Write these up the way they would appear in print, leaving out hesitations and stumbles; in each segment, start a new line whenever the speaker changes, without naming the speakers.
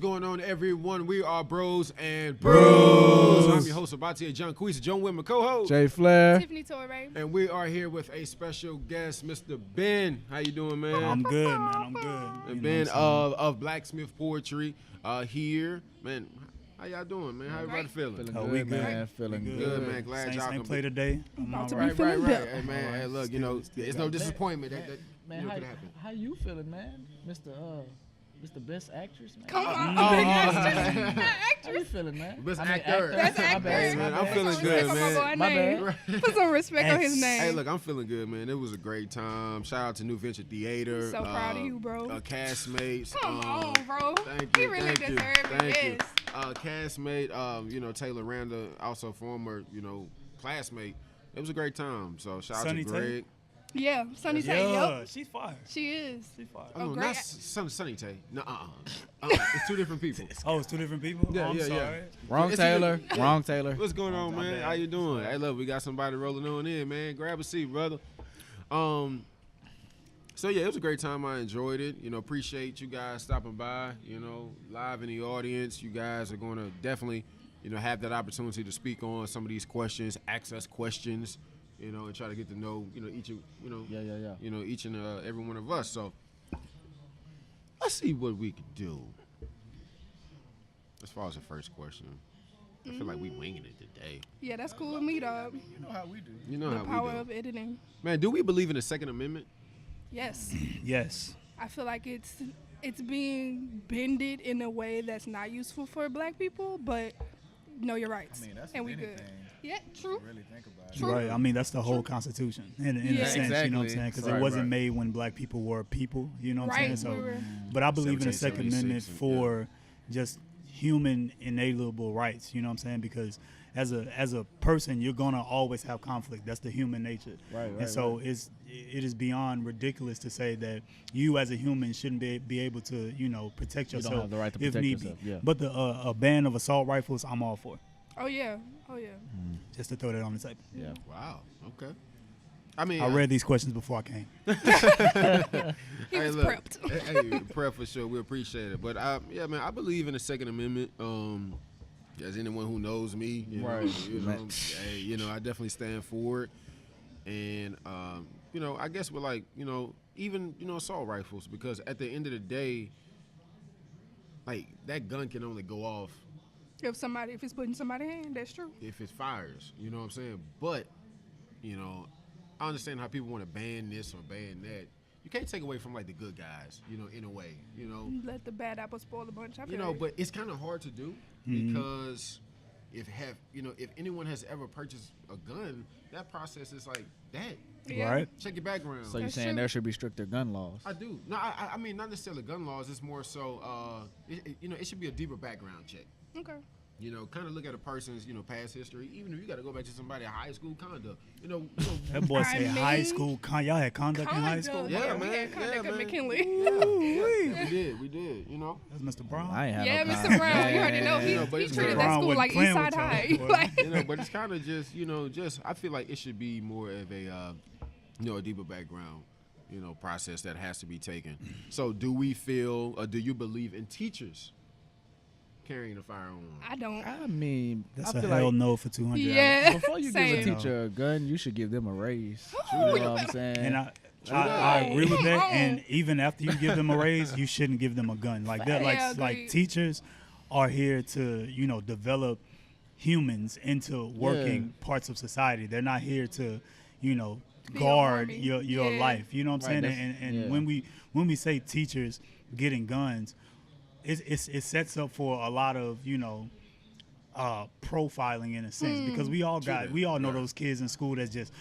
going on, everyone? We are Bros and Brews. I'm your host, Obatiye Jonqeice, Joan with my co-host,
Jayflair.
Tiffany Torree.
and we are here with a special guest, Mr. Ben. How you doing, man?
I'm good, man. I'm good.
And Ben of Blacksmith Poetry here, man. How y'all doing, man? How everybody feeling?
Feeling
Oh,
good,
we good.
man. Feeling
We
Good, man. Glad
Saints
y'all
ain't
can
play today. I'm all
to
right.
be
Right.
feeling better.
Hey, man. Hey, look, you know, it's no disappointment that
Man,
you know,
how,
could happen.
how you feeling, man? Mr. Best Actress, man.
Come on,
Oh,
big
oh,
actress.
How you
actress.
feeling, man?
Best
I mean,
actor.
Best
My
actor.
bad,
Man,
my
I'm
bad.
feeling
Put
good,
some
man.
respect on
My
my name.
bad.
Put some respect on his name.
Hey, look, I'm feeling good, man. It was a great time. Shout out to New Venture Theater.
So proud of you, bro.
Castmates.
Come on, bro.
Thank you.
He really
thank you,
deserved it.
thank you.
Yes.
Castmate, Taylor Randa, also former, classmate. It was a great time. So shout
Sunny
out to Greg.
Yeah, Sunny Tay.
Yeah,
Yep.
she's fire.
She is.
She's fire.
Oh, no,
great
not Sunny Tay. No, it's two different people.
Oh, it's two different people?
Yeah,
oh, I'm
yeah, yeah.
sorry.
Wrong
It's
Taylor.
either-
Wrong Taylor.
What's going on,
My
man?
bad.
How you doing? Hey, look, we got somebody rolling on in, man. Grab a seat, brother. So yeah, it was a great time. I enjoyed it. Appreciate you guys stopping by. Live in the audience. You guys are going to definitely, have that opportunity to speak on some of these questions, ask us questions, and try to get to know, each of,
Yeah.
each and every one of us. So let's see what we can do. As far as the first question, I feel like we winging it today.
Yeah, that's cool with me, dog.
You know how we do.
You know
The
how
power
we do.
of editing.
Man, do we believe in the Second Amendment?
Yes.
Yes.
I feel like it's being bended in a way that's not useful for black people, but know your rights.
I mean, that's
and
with
we
anything.
good. Yeah, true.
Really think about it.
True.
Right. I mean, that's the whole Constitution in
Yeah.
a sense, you know what I'm
Exactly.
saying? Because
Right,
it wasn't
right.
made when black people were people, you know what I'm
Right.
saying?
we
So,
were-
but I believe in the Second
1776,
Amendment for just human inalienable rights, you know what I'm saying? Because as a person, you're gonna always have conflict. That's the human nature.
Right,
And so it is beyond ridiculous to say that you as a human shouldn't be able to, protect
You don't
yourself
have the right to
if
protect
need
yourself,
be.
yeah.
But a ban of assault rifles, I'm all for.
Oh yeah.
Just to throw that on the table.
Yeah.
Wow. Okay. I mean,
I read these questions before I came.
He was
look,
prepped.
hey, prep for sure. We appreciate it. But yeah, man, I believe in the Second Amendment. As anyone who knows me,
Right.
I definitely stand for it. And I guess with even assault rifles, because at the end of the day, like that gun can only go off
If it's putting somebody in, that's true.
if it fires. You know what I'm saying? But I understand how people want to ban this or ban that. You can't take away from like the good guys, in a way,
Let the bad apple spoil the bunch. I feel like.
but it's kind of hard to do because if anyone has ever purchased a gun, that process is like that.
Yeah.
Right?
Check your background.
So you're
That's
saying
true.
there should be stricter gun laws?
I do. No, I mean not necessarily gun laws. It's more so, it should be a deeper background check.
Okay.
Kind of look at a person's, past history. Even if you got to go back to somebody high school conduct.
That boy
I
said
mean,
high school. Y'all had conduct in high
Conduct.
school?
Yeah,
we
man.
had conduct
Yeah,
at
man.
McKinley.
we did.
That's Mr. Brown.
I ain't have
Yeah,
no
Mr.
condom.
Brown. You already know he,
Yeah, but
he
it's
treated
Brown
that school
wasn't
like
playing
Eastside
with y'all,
High.
boy.
Like,
But it's kind of just, I feel like it should be more of a, a deeper background, process that has to be taken. So do we feel, or do you believe in teachers carrying a firearm?
I don't.
I mean,
That's
I
a
feel
hell
like
no for 200.
Yeah.
before you give
Same.
a teacher a gun, you should give them a raise. You know what I'm saying?
And I agree with that.
Wrong.
And even after you give them a raise, you shouldn't give them a gun. Like that,
Yeah,
like
agreed.
teachers are here to, develop humans into working parts of society. They're not here to,
Be a
guard
army.
your
Yeah.
life. You know what I'm
Right,
saying? And
yeah.
when we say teachers getting guns, it sets up for a lot of profiling in a sense because we all know those kids in school that's just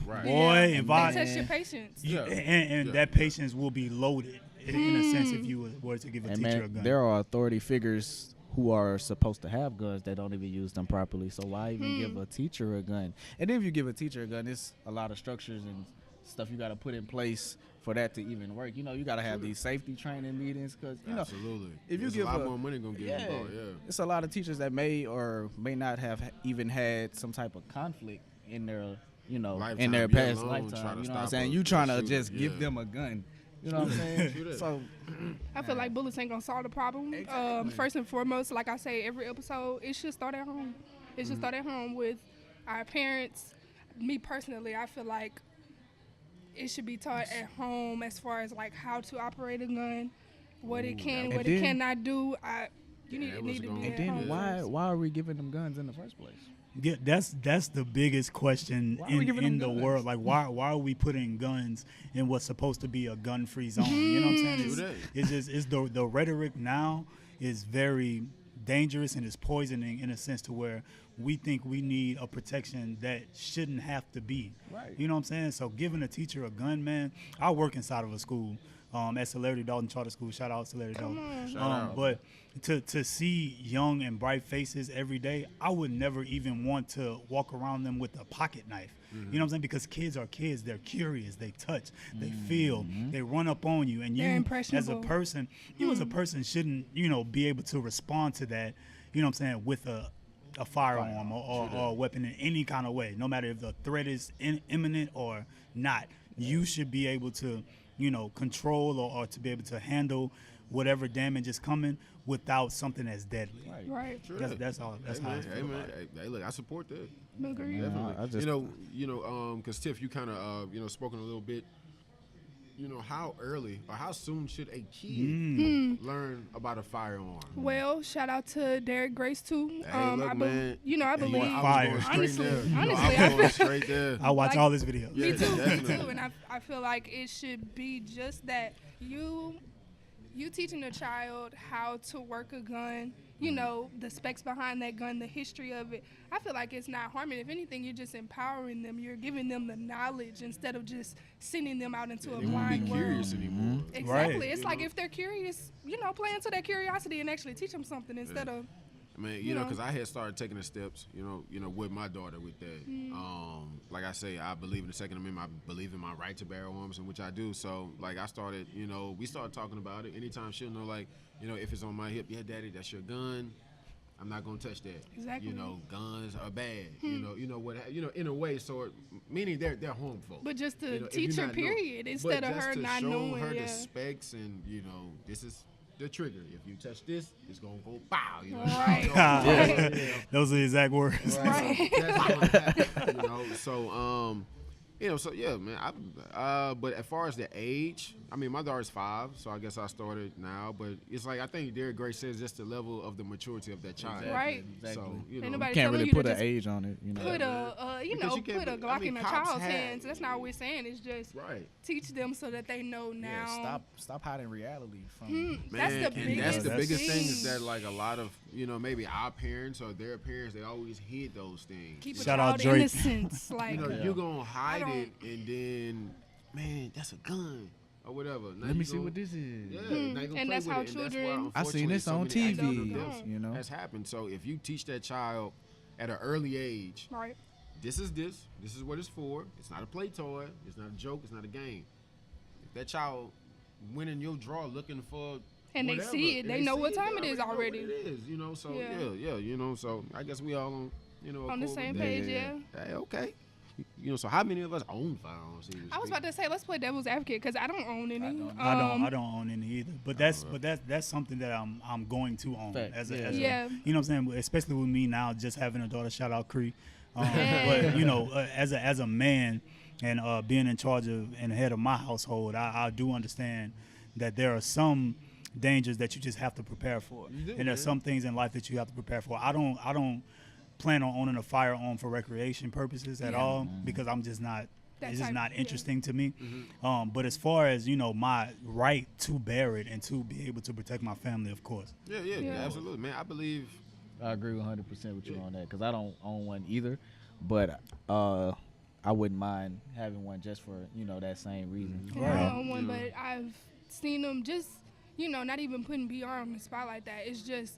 Right.
boy if
They
I
test your patience.
Yeah.
and
Yeah.
that patience will be loaded in a sense if you were to give a
And
teacher a
man,
gun.
there are authority figures who are supposed to have guns that don't even use them properly. So why even give a teacher a gun? And then if you give a teacher a gun, it's a lot of structures and stuff you got to put in place for that to even work. You got to have these safety training meetings because
Absolutely.
if you
There's
give
a lot more money gonna get involved. Yeah.
it's a lot of teachers that may or may not have even had some type of conflict in their in
Lifetime,
their
yeah,
past
alone, trying
lifetime.
to
You know what I'm
stop
saying?
a
You trying to
shooter,
just give
yeah.
them a gun. You know what I'm saying?
True that.
So
I feel like bullets ain't gonna solve the problem.
Exactly.
First and foremost, like I say every episode, it should start at home. It should start at home with our parents. Me personally, I feel like it should be taught at home as far as like how to operate a gun, what it can,
And
what
then-
it cannot do. You need
that
to
was
be
gonna-
at
and then
home.
why are we giving them guns in the first place?
Yeah, that's the biggest question
Why are we giving
in
them
the
guns?
world. Like, why are we putting guns in what's supposed to be a gun-free zone? You know what I'm saying?
True that.
It's just the rhetoric now is very dangerous and is poisoning in a sense to where we think we need a protection that shouldn't have to be.
Right.
You know what I'm saying? So giving a teacher a gun, man. I work inside of a school. At Celerity Dalton Charter School. Shout out Celerity Dalton.
Shout out.
But to see young and bright faces every day, I would never even want to walk around them with a pocket knife. You know what I'm saying? Because kids are kids. They're curious. They touch. They feel. They run up on you. And
They're
you, as a
impressionable.
person, as a person shouldn't, be able to respond to that, you know what I'm saying, with a firearm or a weapon in any kind of way, no matter if the threat is imminent or not. You should be able to, control or to be able to handle whatever damage is coming without something that's deadly.
Right.
True
That's,
that.
that's all. That's
Hey,
how I
man,
feel
hey,
about
man.
it.
Hey, look, I support that.
Agree.
Definitely.
I just-
Because Tiff, you kind of, spoken a little bit. How early or how soon should a kid learn about a firearm?
Well, shout out to Derek Grace too.
Hey, look, man.
I believe.
Fire.
I was going straight there.
Honestly,
I
I
was going straight there.
I watch
Like-
all his videos.
Yeah,
Me too,
definitely.
and I feel like it should be just that you teaching a child how to work a gun, the specs behind that gun, the history of it. I feel like it's not harming. If anything, you're just empowering them. You're giving them the knowledge instead of just sending them out into a
They won't
blind
be
world.
curious anymore.
Exactly.
Right.
It's like if they're curious, play into their curiosity and actually teach them something instead of.
I mean,
You know.
because I had started taking the steps, with my daughter with that. Like I say, I believe in the Second Amendment. I believe in my right to bear arms, and which I do. So, like, I started, we started talking about it. Anytime she'll know, like, if it's on my hip, yeah, Daddy, that's your gun. I'm not gonna touch that.
Exactly.
Guns are bad. In a way, meaning they're harmful.
But just to
If you're
teach her,
not know-
period,
but
instead of
just
her
to
not
show
knowing.
her
Yeah.
the specs, and this is the trigger. If you touch this, it's gonna go bow.
Right.
So,
Those are the exact words.
Right.
that's what happened, so yeah, man. But as far as the age, I mean, my daughter's 5, so I guess I started now. But it's like I think Derek Grace says just the level of the maturity of that child.
Right.
So
Ain't nobody
Can't
telling
really
you
put
to
an
just
age on it.
put a
Because you can't
put a
put-
Glock in a
cops
child's
have-
hands. That's not what we're saying. It's just
Right.
teach them so that they know now.
Yeah, stop hiding reality from.
Man,
That's the
and
biggest.
that's the
That's-
biggest thing is that like a lot of maybe our parents or their parents, they always hid those things.
Keep a
Shout out
child
Drake.
innocence. Like
You're gonna hide
don't-
it, and then man, that's a gun or whatever. Now
Let me
you
see
go-
what this is.
Yeah, now you gonna
And
play
that's
with
how
it, and that's why,
children-
I seen
unfortunately,
this
so
on
many
TV.
accidents
You know.
has happened. So if you teach that child at an early age,
right.
this is what it's for. It's not a play toy. It's not a joke. It's not a game. If that child went in your drawer looking for
And they
whatever,
see it.
and
They know
see
what
it,
time
they
it is
know what
already.
it is, So
Yeah.
yeah, So I guess we all on
On the
accord
same
with that.
page, yeah.
Hey, okay. So how many of us own firearms?
I was about to say, let's play devil's advocate because I don't own any.
I don't own any either. But that's something that I'm going to own
Fact,
as
yeah.
a
Yeah.
you know what I'm saying, especially with me now just having a daughter. Shout out Cree.
Yeah.
But as a man and being in charge of and head of my household, I do understand that there are some dangers that you just have to prepare for,
You do,
and there's
man.
some things in life that you have to prepare for. I don't plan on owning a firearm for recreation purposes at all because I'm just not.
That
It's just
type-
not
yeah.
interesting to me.
Mm-hmm.
But as far as my right to bear it and to be able to protect my family, of course.
Yeah, absolutely, man. I believe.
I agree 100% with you on that because I don't own one either, but I wouldn't mind having one just for that same reason.
I don't own one, but I've seen them just, not even putting BR on the spot like that. It's just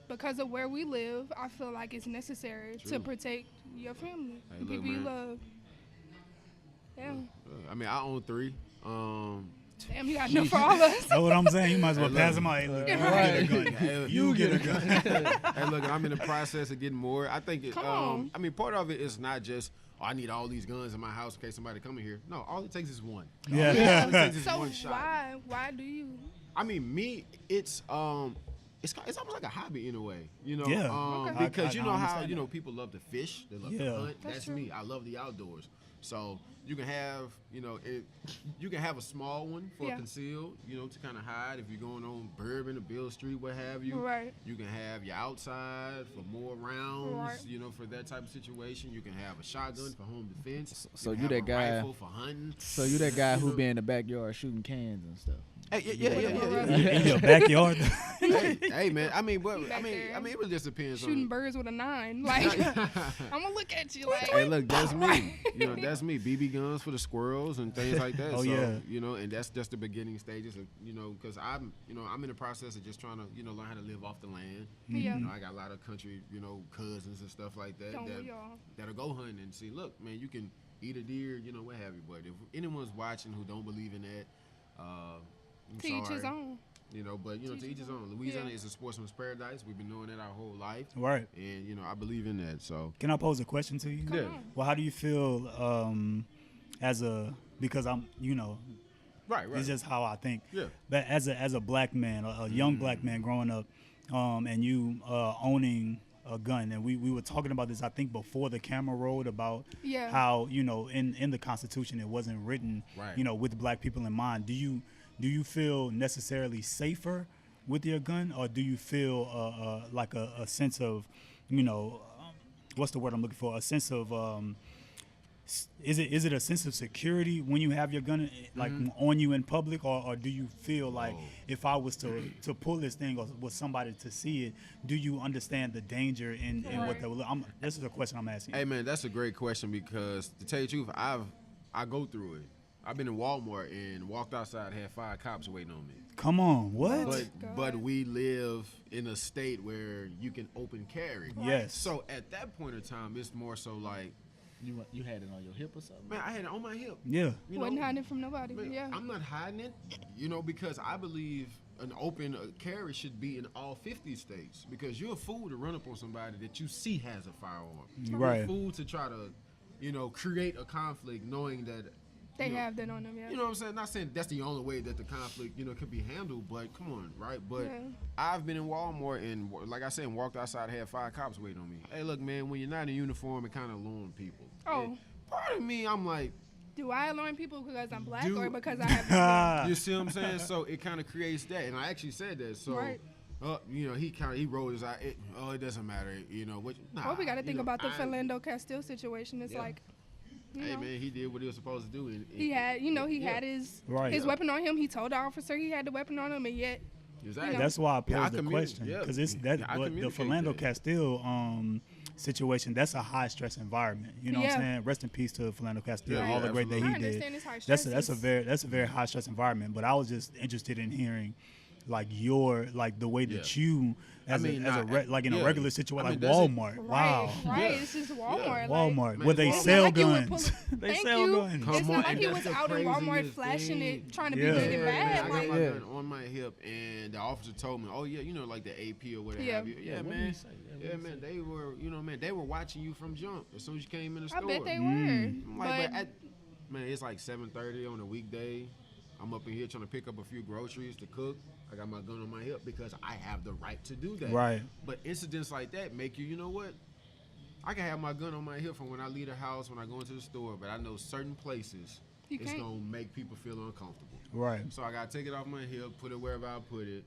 because of where we live, I feel like it's necessary to
True.
protect your family,
Hey,
the
look,
people you
man.
love. Yeah.
I mean, I own 3.
Damn, you got enough for all of us.
That's what I'm saying. You might as well
Hey,
pass
look.
them out. Hey, look,
Right.
you get a gun.
Hey,
You get a gun.
Hey, look, I'm in the process of getting more. I think
Come on.
I mean, part of it is not just I need all these guns in my house in case somebody come in here. No, all it takes is one.
Yeah.
All it takes is
So
one shot.
why do you?
I mean, me, it's almost like a hobby in a way, you know.
Yeah.
Okay.
Because
I
you know how
understand that.
people love to fish, they love
Yeah.
to hunt.
That's
That's
true.
me. I love the outdoors. So you can have, you can have a small one for
Yeah.
concealed, to kind of hide if you're going on Bourbon or Bill Street, what have you.
Right.
You can have your outside for more rounds,
Right.
for that type of situation. You can have a shotgun for home defense.
So
can
you
have
that
a
guy-
rifle for hunting.
So you that guy who
know.
be in the backyard shooting cans and stuff.
Hey, yeah.
In your backyard.
Hey, man. I mean,
Back there.
it really just depends
Shooting
on.
birds with a 9. Like, I'm gonna look at you like.
Hey, look, that's me. That's me. BB guns for the squirrels and things like that.
Oh,
so,
yeah.
And that's just the beginning stages of, because I'm in the process of just trying to, learn how to live off the land.
Yeah.
I got a lot of country, cousins and stuff like that
Don't we all?
that'll go hunting and see, look, man, you can eat a deer, what have you. But if anyone's watching who don't believe in that, I'm
To each
sorry.
his own.
But to each his own. Louisiana is a sportsman's paradise. We've been knowing that our whole life.
Right.
And I believe in that. So
Can I pose a question to you?
Come on.
Well, how do you feel because I'm,
right.
it's just how I think.
Yeah.
But as a black man, a young black man growing up, and you owning a gun, and we were talking about this, I think, before the camera rolled, about
Yeah.
how in the Constitution it wasn't written,
Right.
with black people in mind. Do you feel necessarily safer with your gun, or do you feel like a sense of, what's the word I'm looking for? A sense of is it a sense of security when you have your gun like on you in public, or do you feel like if I was to pull this thing or was somebody to see it, do you understand the danger in what they will? This is a question I'm asking.
Hey, man, that's a great question because, to tell you the truth, I go through it. I've been in Walmart and walked outside, had 5 cops waiting on me.
Come on, what?
But we live in a state where you can open carry.
Yes.
So at that point in time, it's more so like,
You had it on your hip or something?
man, I had it on my hip.
Yeah.
Wasn't hiding from nobody.
Man,
Yeah.
I'm not hiding it, because I believe an open carry should be in all 50 states, because you're a fool to run up on somebody that you see has a firearm. You're
Right.
a fool to try to, create a conflict knowing that
They
you know,
have that on them. Yeah.
You know what I'm saying? Not saying that's the only way that the conflict, could be handled, but come on, right? But
Yeah.
I've been in Walmart and, like I said, walked outside, had 5 cops waiting on me. Hey, look, man, when you're not in uniform, it kind of alarms people.
Oh.
And part of me, I'm like,
Do I alarm people because I'm black
Do-
or because I have?
you see what I'm saying? So it kind of creates that, and I actually said that. So,
Right.
he rolled his eye. It doesn't matter, What? Nah,
Well, we got to think about the
I-
Philando Castile situation. It's
Yeah.
like,
Hey, man, he did what he was supposed to do. And
he had, he
yeah.
had his
Right.
his weapon on him. He told the officer he had the weapon on him, and yet,
Exactly.
That's why I
Yeah,
posed the question,
yeah.
because it's that.
Yeah, I
But the
communicate
Philando
that.
Castile situation, that's a high stress environment. You know what I'm
Yeah.
saying? Rest in peace to Philando Castile,
Yeah,
all the great that
absolutely.
he
I
did.
understand it's high
That's
stress.
a very high stress environment. But I was just interested in hearing, like the way that
Yeah.
you, as
I mean,
a in a
yeah.
regular situation,
I mean,
like
that's it.
Walmart.
Right,
Wow.
right.
Yeah.
It's just Walmart. Like,
Walmart,
Man,
where they
Walmart.
It's not
sell
like you would
guns.
pull-
They
Thank
sell
you.
guns.
Come
It's
on,
not like
and
he
that's
was
the
out in Walmart
craziest
flashing
thing.
it, trying to
Yeah.
be good and
Man,
bad.
I got
Like,
my
Yeah.
gun on my hip, and the officer told me, "Oh yeah, like the AP or whatever."
Yeah.
Have you. Yeah,
what did
man.
he say?
Yeah, man. They were, they were watching you from jump as soon as you came in the
I
store.
bet they were.
I'm like,
But
man, it's like 7:30 on a weekday. I'm up in here trying to pick up a few groceries to cook. I got my gun on my hip because I have the right to do that.
Right.
But incidents like that make you know what? I can have my gun on my hip from when I leave the house, when I go into the store, but I know certain places
You
it's
can't.
going to make people feel uncomfortable.
Right.
So I got to take it off my hip, put it wherever I put it.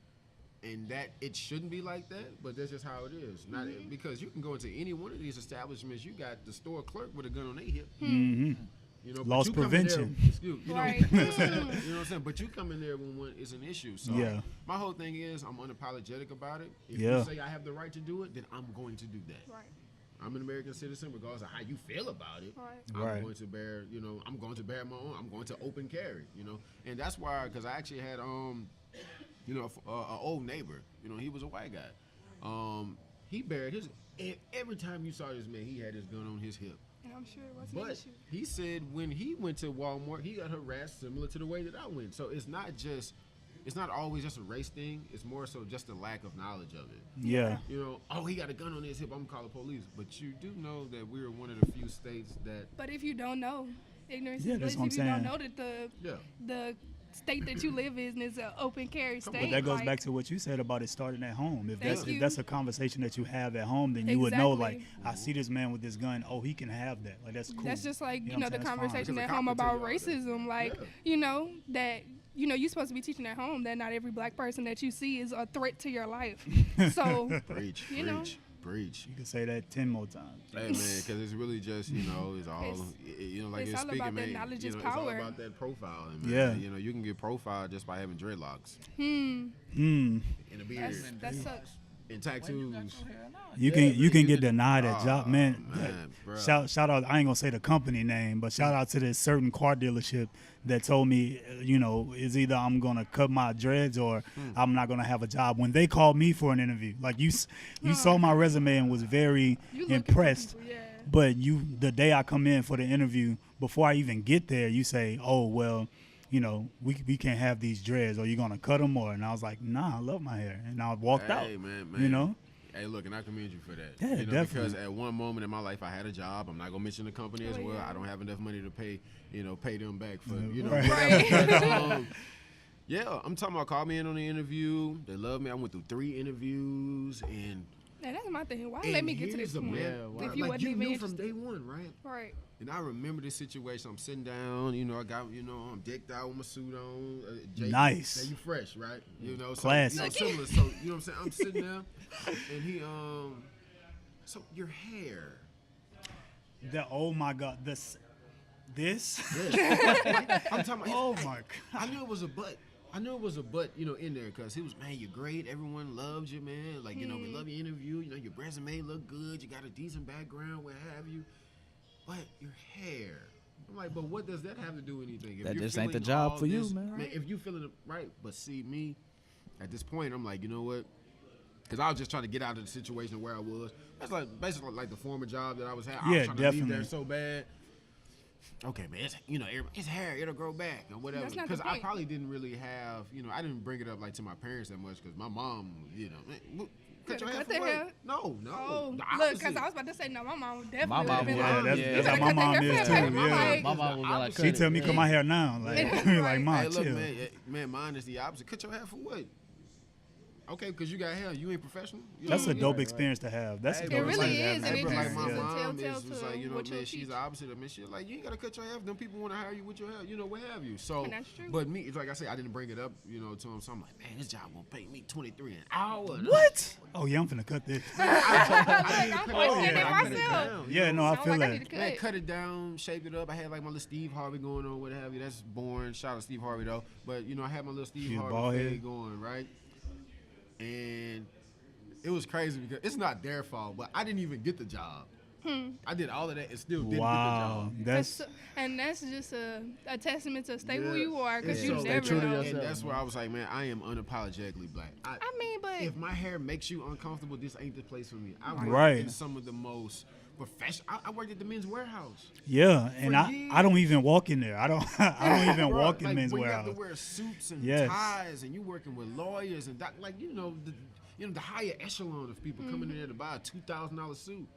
And that, it shouldn't be like that, but that's just how it is. Not because you can go into any one of these establishments, you got the store clerk with a gun on their hip.
Mm-hmm.
But
Loss
you come in there-
prevention.
Right.
you know what I'm saying? But you come in there when one is an issue. So
Yeah.
my whole thing is I'm unapologetic about it. If
Yeah.
you say I have the right to do it, then I'm going to do that.
right,
I'm an American citizen, regardless of how you feel about it.
right.
I'm
Right.
going to bear, I'm going to bear my own. I'm going to open carry, and that's why, because I actually had, an old neighbor. He was a white guy. He buried his. Every time you saw this man, he had his gun on his hip.
And I'm sure it wasn't an
But
issue.
he said when he went to Walmart, he got harassed similar to the way that I went. So it's not just it's not always just a race thing. It's more so just a lack of knowledge of it.
Yeah.
You know, oh, he got a gun on his hip, I'm gonna call the police. But you do know that we're one of the few states that.
But if you don't know, ignorance
Yeah,
is
that's
bliss.
what I'm
If you don't
saying.
know that
Yeah.
the state that you live in is an open carry state.
But that goes
like,
back to what you said about it starting at home. If
Thank you.
that's a conversation that you have at home, then you would know, like,
Exactly.
I see this man with this gun. Oh, he can have that. Like, that's cool.
That's just like,
You
you
know
know,
what I'm
the
saying? That's fine.
conversation
Because
at
the
home
cop will
about
tell you all that.
racism. Like,
Yeah.
you know, that, you know, you're supposed to be teaching at home that not every black person that you see is a threat to your life. So,
Preach,
You know?
preach.
You can say that 10 more times.
Hey man, because it's really just it's all you know, like
it's
it's
all
speaking,
about that
man.
knowledge
You
is
know, it's all
power.
about that profiling, man.
Yeah.
You know, you can get profiled just by having dreadlocks
Hmm.
and a beard
that sucks.
and tattoos.
You
Yeah,
can
you
get
can-
denied that job, man.
bruh.
Shout out! I ain't gonna say the company name, but shout out to this certain car dealership that told me, you know, is either I'm gonna cut my dreads or I'm not gonna have a job. When they called me for an interview, like you saw my resume and was very
You looking for
impressed.
people, yeah.
But the day I come in for the interview, before I even get there, you say, "Oh well, you know, we can't have these dreads. Or you gonna cut them?" And I was like, "Nah, I love my hair," and I walked out.
Hey man,
You know.
Hey, look, and I commend you for that.
Yeah,
you know,
definitely.
Because at one moment in my life, I had a job. I'm not gonna mention the company as
Oh,
well.
yeah.
I don't have enough money to pay them back for
Right.
whatever. But, yeah, I'm talking about call me in on the interview. They love me. I went through 3 interviews, and
that's my thing. Why let me get to
here's
this
the
point?
man.
If you
Like
wasn't
you
even
knew from
interested.
day one, right?
Right.
And I remember this situation. I'm sitting down, I got, I'm decked out with my suit on.
Nice.
Say you fresh, right? So,
Classic.
similar. So, you know what I'm saying? I'm sitting there, and he, so your hair.
Oh my God, this.
I'm talking about.
Oh my God.
I knew it was a but. In there, because he was, man, you're great. Everyone loves you, man. Like, we love your interview. Your resume look good. You got a decent background, what have you. But your hair. I'm like, but what does that have to do with anything? If
That
you're
just ain't the
feeling
job
all
for you,
this-
man.
If you feeling it right, but see me, at this point, I'm like, you know what? Because I was just trying to get out of the situation where I was. That's like basically like the former job that I was having. I
Yeah,
was trying to leave
definitely.
there so bad. Okay, man, it's hair, it'll grow back or whatever.
That's not the
Because I
point.
probably didn't really have, I didn't bring it up like to my parents that much because my mom, man, cut your hair
Cut
for
the
what?
hair?
No.
Oh,
the
look,
opposite.
because I was about to say, no, my mom would definitely
My
would
mom
have been
would.
like,
Yeah, that's
"You
how
gotta
my
cut the
mom
hair
is
for
too.
the
Yeah.
paper." I'm like,
My mom would be like,
Opposite.
She tell me cut my hair now. Like, like,
Right.
Mom,
Hey, look,
chill.
man, mine is the opposite. Cut your hair for what? Okay, because you got hair, you ain't professional. You
That's
know
a
what I
dope
mean?
experience to have. That's a
Hey,
dope
bro,
It really
experience to
is,
have.
and it
But
just
like my
is a
mom
telltale
is
to
like,
what you'll
man, she's
teach.
the opposite of me. She's like, you ain't gotta cut your hair. Them people want to hire you with your hair, what have you. So,
And that's true.
but me, it's like I said, I didn't bring it up, to him. So I'm like, man, this job gonna pay me $23 an hour.
What? Oh yeah, I'm finna cut this.
I need to
I'm
cut
questioning
it down.
myself.
Yeah, no, I
Sound
feel
like I
that.
need to
Man,
cut.
cut it down, shaped it up. I had like my little Steve Harvey going on, what have you. That's boring. Shout out to Steve Harvey though. But I had my little Steve
You
Harvey
bald
fade
head?
going, right? And it was crazy because it's not their fault, but I didn't even get the job. I did all of that and still didn't
Wow,
get the job.
that's
And that's just a testament to stay who
Yeah.
you are, because
And
you
so-
never
true to
know.
yourself.
And that's where I was like, man, I am unapologetically black.
I mean, but
If my hair makes you uncomfortable, this ain't the place for me. I worked
Right.
in some of the most professional. I worked at the Men's Warehouse.
yeah, and
For
I don't even walk in there. I don't even
Bruh,
walk in
like,
men's
when you
warehouse.
have to wear suits and
Yes.
ties, and you working with lawyers and the higher echelon of people coming in there to buy a $2,000 suit.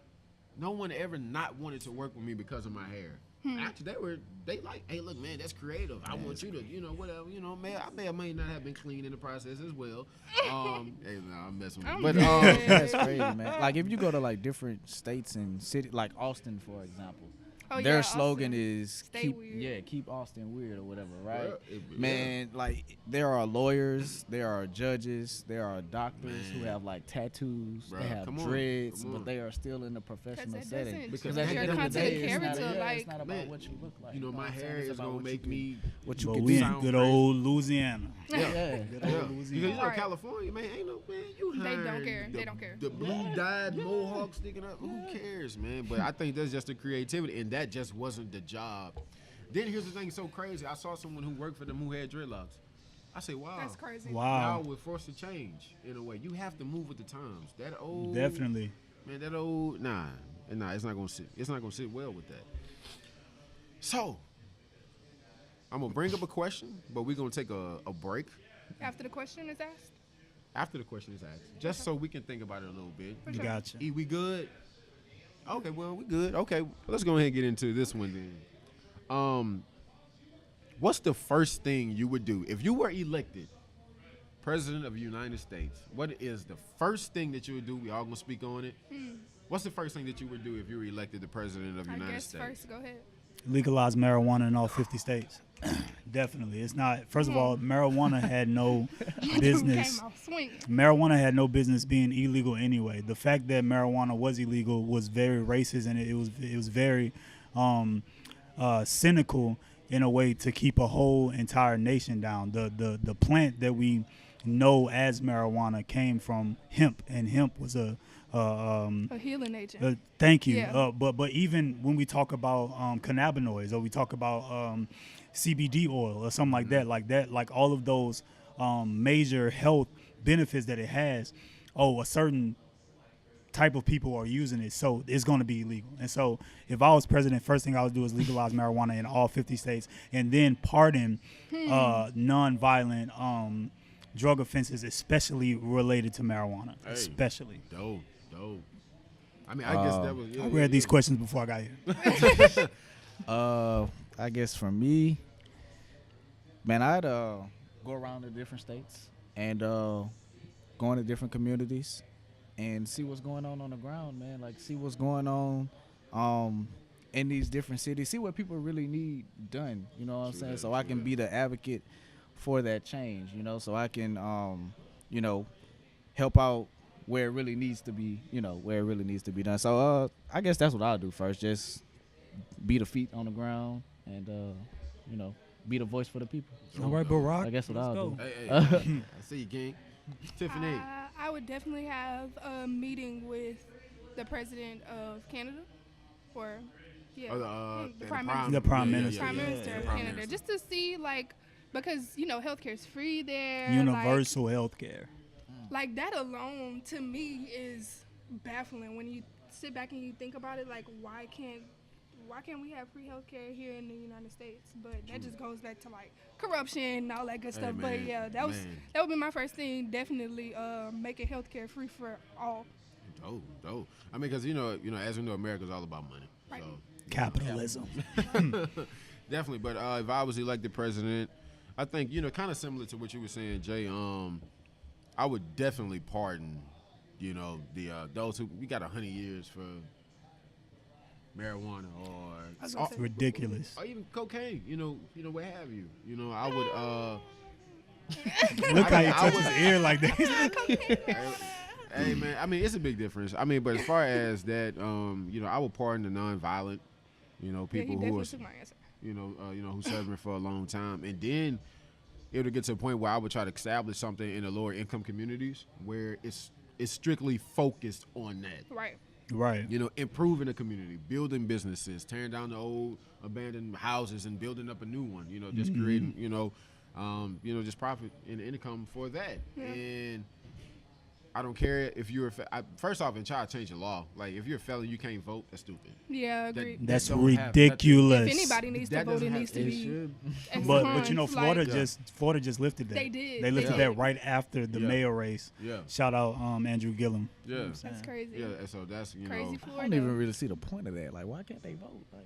No one ever not wanted to work with me because of my hair. Actually, they like, hey, look, man, that's creative. I want you to, whatever, man. I may or may not have been clean in the process as well. Hey, no, I'm messing with you. But
dead.
That's crazy, man. Like if you go to like different states and city, like Austin, for example,
Oh,
their
yeah,
slogan
Austin.
is
Stay
keep,
weird.
keep Austin weird or whatever, right?
Yeah,
Man, like there are lawyers, there are judges, there are doctors who
Man.
have like tattoos,
Bruh,
they have
come on,
dreads,
come on.
but they are still in the professional
that
setting.
doesn't
Because
judge
at the
your
end of the
content
day,
of
it's
character.
it's
Like,
not about
Man,
what you look like.
my
what I'm saying?
hair
It's
is
about
gonna
what
make
you
me.
what you
But
can
we
do.
in good old Louisiana.
Yeah.
Good
Yeah,
old
because
Louisiana.
Right.
California, man, ain't no man. You
They don't
hiring
care.
The,
They don't care.
The blue dyed mohawk sticking up. Who cares, man? But I think that's just the creativity, and that just wasn't the job. Then here's the thing, so crazy. I saw someone who worked for them who had dreadlocks. I say, wow,
that's crazy.
Wow,
Y'all were forced to change in a way. You have to move with the times. That old,
definitely.
man. That old, nah. It's not gonna sit. It's not gonna sit well with that. So, I'm gonna bring up a question, but we're gonna take a break.
After the question is asked?
After the question is asked, just so we can think about it a little bit.
For sure.
Gotcha.
E, we good? Okay, well, we good. Okay, let's go ahead and get into this one then. What's the first thing you would do if you were elected president of the United States? What is the first thing that you would do? We all gonna speak on it. What's the first thing that you would do if you were elected the president of the
I
United
guess
States?
first, go ahead.
Legalize marijuana in all 50 states. Definitely. It's not, first of all, marijuana had no business.
Came out swinging.
Marijuana had no business being illegal anyway. The fact that marijuana was illegal was very racist, and it was very cynical in a way to keep a whole entire nation down. The plant that we know as marijuana came from hemp, and hemp was a
healing agent.
Thank you.
Yeah.
But even when we talk about cannabinoids, or we talk about CBD oil or something like that, like all of those major health benefits that it has, a certain type of people are using it, so it's going to be illegal. And so if I was president, first thing I would do is legalize marijuana in all 50 states, and then pardon non-violent drug offenses, especially related to marijuana.
Hey.
Especially.
Dope. I mean, I guess that was.
I read these questions before I got here.
I guess for me, man, I'd go around to different states and go into different communities and see what's going on the ground, man. Like, see what's going on in these different cities. See what people really need done, you know what I'm saying? So I can be the advocate for that change, you know, so I can, help out where it really needs to be, where it really needs to be done. So I guess that's what I'll do first, just be the feet on the ground and, be the voice for the people.
All right, Barack.
I guess what I'll do.
Hey, I see you, King. Tiffany.
I would definitely have a meeting with the president of Canada, or
The
the prime
The prime
minister,
minister.
prime
Yeah,
minister
yeah,
of
prime
Canada,
minister.
just to see, like, because healthcare is free there.
Universal health care.
Like that alone to me is baffling when you sit back and you think about it. Like, why can't we have free healthcare here in the United States? But that just goes back to like corruption and all that good stuff. But
man,
yeah, that would be my first thing. Definitely making healthcare free for all.
Dope. I mean, because as we know, America's all about money.
Right.
So
Capitalism.
definitely. But if I was elected president, I think kind of similar to what you were saying, Jay. I would definitely pardon, those who we got 100 years for marijuana or
Ridiculous.
or even cocaine. What have you. I would.
Look how you touch his ear like that.
Hey man, I mean it's a big difference. I mean, but as far as that, I would pardon the non-violent, people who are,
took my answer.
who serving for a long time, and then it would get to a point where I would try to establish something in the lower income communities where it's strictly focused on that.
Right.
Right.
Improving the community, building businesses, tearing down the old abandoned houses and building up a new one. Just creating, just profit and income for that.
Yeah.
And I don't care if you're first off, and try to change the law. Like if you're a felon, you can't vote. That's stupid.
Yeah, agreed.
That's
don't have-
ridiculous.
If anybody needs to
That
vote, it
doesn't
needs to
have-
be.
But
expunged,
Florida just lifted that.
They did.
They lifted
They
that
did.
right after the
Yeah.
mayor race.
Yeah.
Shout out Andrew Gillum.
Yeah.
That's crazy.
Yeah. And so that's
Crazy
I
Florida.
don't even really see the point of that. Like, why can't they vote? Like,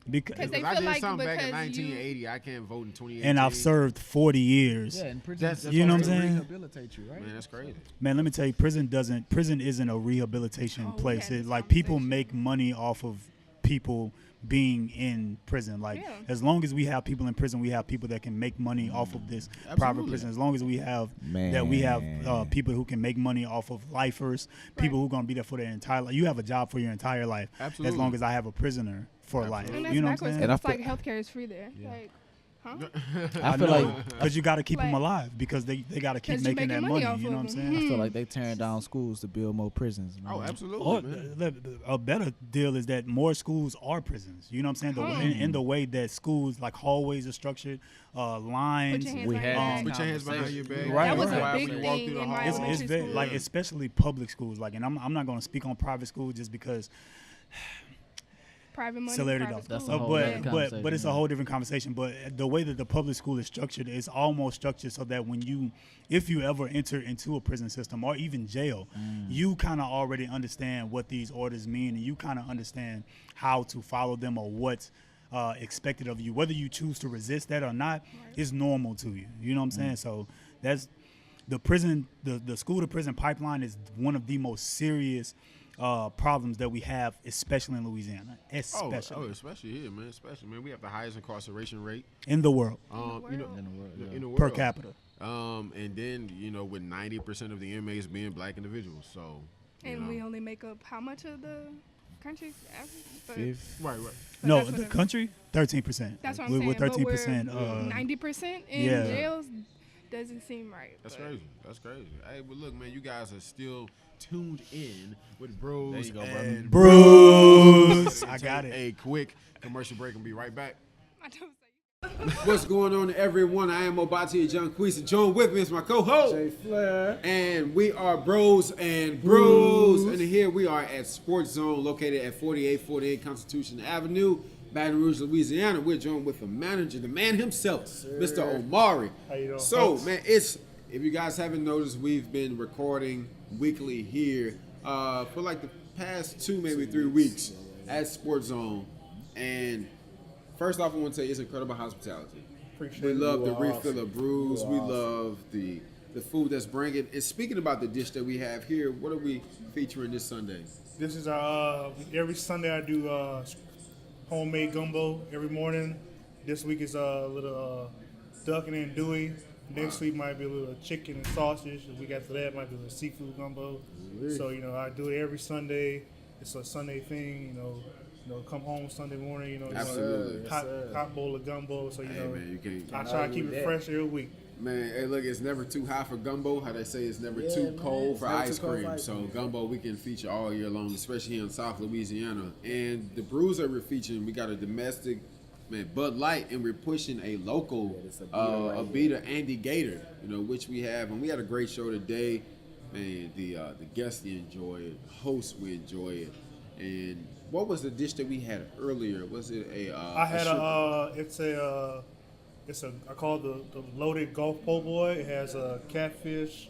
Because
they
I
feel
did
like
something back in
because you-
1980. I can't vote in 2018.
and I've served 40 years.
yeah, in prison,
That's-
that's
you know
why
what I'm
they
saying?
Rehabilitate you, right?
Man, that's crazy.
Man, let me tell you, prison isn't a rehabilitation
Oh, we
place.
had
It,
this
like people
conversation.
make money off of people being in prison. Like
Yeah.
as long as we have people in prison, we have people that can make money off of this private
Absolutely.
prison. As long as we have
Man.
people who can make money off of lifers, people who are gonna be there for their entire life. You have a job for your entire life.
Absolutely.
As long as I have a prisoner for life.
And that's
You know what I'm
backwards.
saying?
And I
It's like
feel-
healthcare is free there. Like, huh?
I feel like
because you got to keep them
Like-
alive because they got to keep
'Cause you
making that
making money
money.
off
You know what I'm
of
saying?
them.
I feel like they tearing down schools to build more prisons. Man.
Oh, absolutely.
Or
man.
a better deal is that more schools are prisons. You know what I'm saying? In the way that schools, like hallways are structured, lines.
Put your hands
We
behind
had
your back.
Put your hands behind your back.
Right, That was a
Right.
big
When you walk
thing
through the
in my
hall.
It's
elementary
very,
school.
like especially public schools. Like, and I'm not going to speak on private schools just because
private money,
Salary
private
though.
That's
school.
a whole
But
other conversation,
but it's a
yeah.
whole different conversation. But the way that the public school is structured is almost structured so that if you ever enter into a prison system or even jail, you kind of already understand what these orders mean, and you kind of understand how to follow them or what's expected of you. Whether you choose to resist that or not is normal to you. You know what I'm saying? So that's the prison, the school to prison pipeline is one of the most serious problems that we have, especially in Louisiana,
Especially here, man. Especially, man. We have the highest incarceration rate
in the world
in the world.
per capita.
And then, with 90% of the inmates being black individuals. So,
And we only make up how much of the country?
Right.
No,
that's
the
what it-
country, 13%.
That's what I'm
We're
saying.
13%.
90% in
yeah.
jails doesn't seem right.
That's
but-
crazy. That's crazy. Hey, but look, man, you guys are still tuned in with Breauxs
There you go, brother.
and
Breauxs. I got it.
A quick commercial break and be right back.
I don't say.
What's going on, everyone? I am Obatiye Jonqeice, and join with me is my co-host,
Jayflair.
and we are Breauxs&Brews, and here we are at Sports Zone, located at 4848 Constitution Avenue, Baton Rouge, Louisiana. We're joined with the manager, the man himself, Mr. Omari.
How you doing,
So,
folks?
man, if you guys haven't noticed, we've been recording weekly here for like the past 2, maybe 3 weeks at Sports Zone, and first off, I want to say it's incredible hospitality.
Appreciate
We love
you
the
all.
refill of brews.
You
We
all.
love the food that's bringing. And speaking about the dish that we have here, what are we featuring this Sunday?
This is our every Sunday I do homemade gumbo every morning. This week is a little duck and andouille. Next week might be a little chicken and sausage. The week after that might be a little seafood gumbo. So I do it every Sunday. It's a Sunday thing. Come home Sunday morning.
Absolutely.
Hot bowl of gumbo. So
Hey, man, you can't.
I try to keep it fresh every week.
Man, hey, look, it's never too hot for gumbo. How they say it's never
Yeah,
too
man.
cold for
It's never
ice
too cold
cream.
for ice
So
cream.
gumbo we can feature all year long, especially here in South Louisiana. And the brews that we're featuring, we got a domestic, Bud Light, and we're pushing a local,
it's a beater right
Obatiye Andy Gator, which we have. And we had a great show today. Man, the guests enjoy it, the hosts we enjoy it. And what was the dish that we had earlier? Was it a?
I had I call it the loaded Gulf po' boy. It has catfish,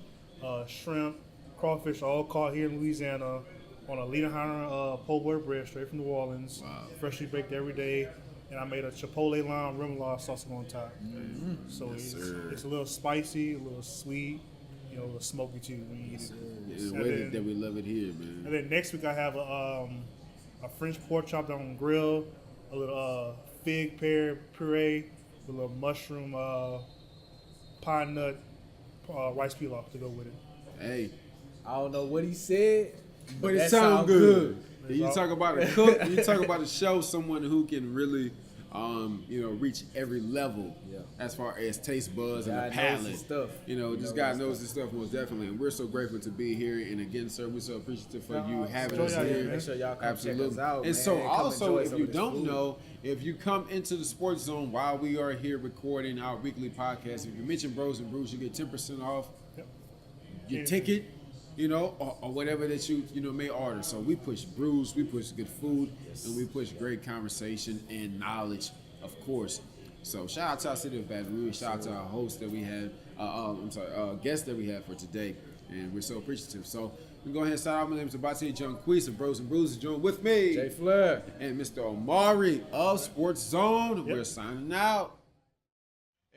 shrimp, crawfish, all caught here in Louisiana on a Liederheimer po' boy bread straight from New Orleans, freshly baked every day. And I made a chipotle lime remoulade sauce on top. So it's a little spicy, a little sweet, a little smoky too when you eat it.
The
And
way
then-
that we love it here, man.
And then next week I have a French pork chopped on the grill, a little fig pear puree, with a little mushroom pine nut rice pilaf to go with it.
Hey,
I don't know what he said,
but
that
it sounds
sound
good.
good.
You talk about a cook. You talk about a show, someone who can really, reach every level as far as taste buds and the
God knows
palate.
his stuff.
This guy knows his stuff most definitely, and we're so grateful to be here. And again, sir, we're so appreciative for you having
enjoy
us
y'all
here.
here, man.
Make sure y'all come
Absolutely.
check us out,
and
man.
so,
Come
also,
enjoy
if
some
you
of this
don't
food.
know, if you come into the Sports Zone while we are here recording our weekly podcast, if you mention Breauxs&Brews, you get 10% off
Yep.
your ticket, or whatever that you may order. So we push brews, we push good food, and we push great conversation and knowledge, of course. So shout out to our city of Baton Rouge. Shout out to our host that we had, guest that we had for today, and we're so appreciative. So we go ahead and start out. My name is Obatiye Jonqeice of Breauxs&Brews. Join with me
Jayflair.
and Mr. Omari of Sports Zone.
Yep.
We're signing out.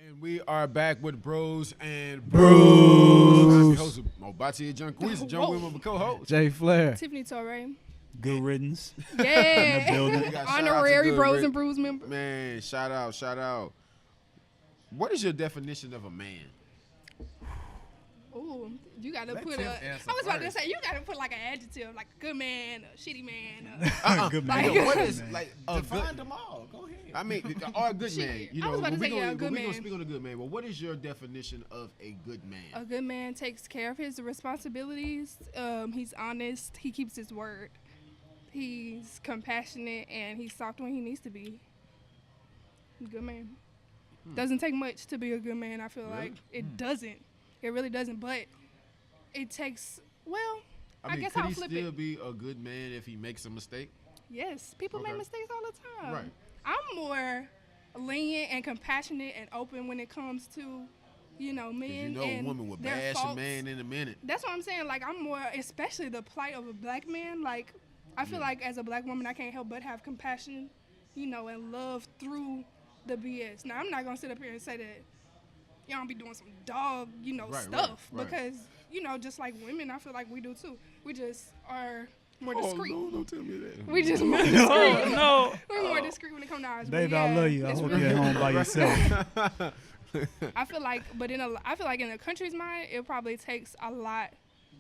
And we are back with Breauxs&Brews. I'm your host, Obatiye Jonqeice. Join with my co-host.
Jayflair.
Tiffany Torree.
Good riddance.
Yeah.
building.
We got shout out to
Honorary
Good
Breauxs
Rick.
and Brews member.
Man, shout out. What is your definition of a man?
Ooh, you gotta
Let
put
Tiff
a.
answer
I was about to
first.
say you gotta put like an adjective, like a good man, a shitty man.
Good
Like-
man.
What is
Man.
like a
Define
good?
them all. Go ahead.
I mean, or a good man.
I was about to
we
say, yeah, a good
We're gonna
man.
speak on a good man. But what is your definition of a good man?
A good man takes care of his responsibilities. He's honest. He keeps his word. He's compassionate and he's soft when he needs to be. Good man. Doesn't take much to be a good man. I feel
Really?
like it doesn't. It really doesn't. But it takes. Well, I
mean,
guess
could
I'll
he
flip
still
it.
be a good man if he makes a mistake?
Yes, people
Okay.
make mistakes all the time.
Right.
I'm more lenient and compassionate and open when it comes to, you know,
'Cause
men
you know a
and
woman will
their
bash a
faults.
man in a minute.
That's what I'm saying. Like, I'm more, especially the plight of a black man. Like, I feel like as a black woman, I can't help but have compassion, you know, and love through the BS. Now, I'm not gonna sit up here and say that y'all don't be doing some dog, you know,
Right,
stuff
right.
because, you know, just like women, I feel like we do too. We just are more
Oh,
discreet.
no, don't tell me that.
We just more discreet.
no.
We're more discreet when it comes to ours. but
Baby,
yeah,
I love you. I
it's
hope
really-
you're at home by yourself.
I feel like, I feel like in a country's mind, it probably takes a lot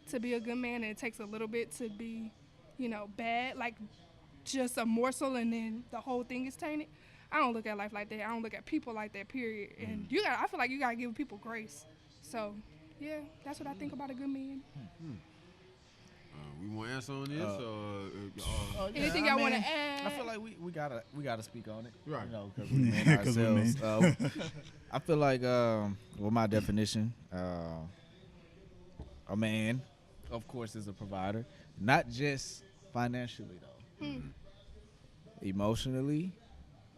to be a good man, and it takes a little bit to be, you know, bad. Like just a morsel, and then the whole thing is tainted. I don't look at life like that. I don't look at people like that. Period. And I feel like you gotta give people grace. So, yeah, that's what I think about a good man.
We want to answer on this?
Anything y'all want to add?
I feel like we gotta speak on it,
Right.
You know, because we men
'Cause we're men.
ourselves. I feel like, well, my definition, a man, of course, is a provider, not just financially though, emotionally,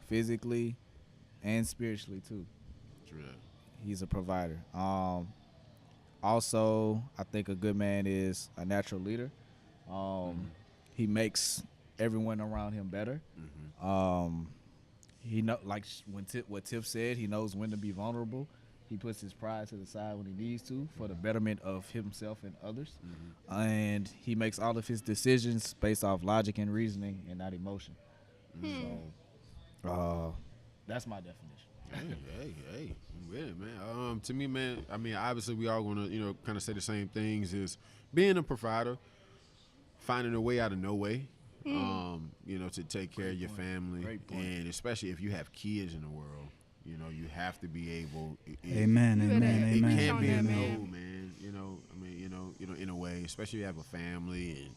physically, and spiritually too.
True that.
He's a provider. Also, I think a good man is a natural leader. He makes everyone around him better. He know, like what Tiff said, he knows when to be vulnerable. He puts his pride to the side when he needs to for the betterment of himself and others. And he makes all of his decisions based off logic and reasoning and not emotion. So, that's my definition.
Hey, I'm with it, man. To me, man, I mean, obviously we all gonna, you know, kind of say the same things: is being a provider, finding a way out of no way, you know, to take care of your family,
Great point.
and especially if you have kids in the world, you know, you have to be able.
Amen,
You better-
amen,
It
amen.
can't be a
on
no,
that, man.
man. You know, I mean, you know, in a way, especially if you have a family and.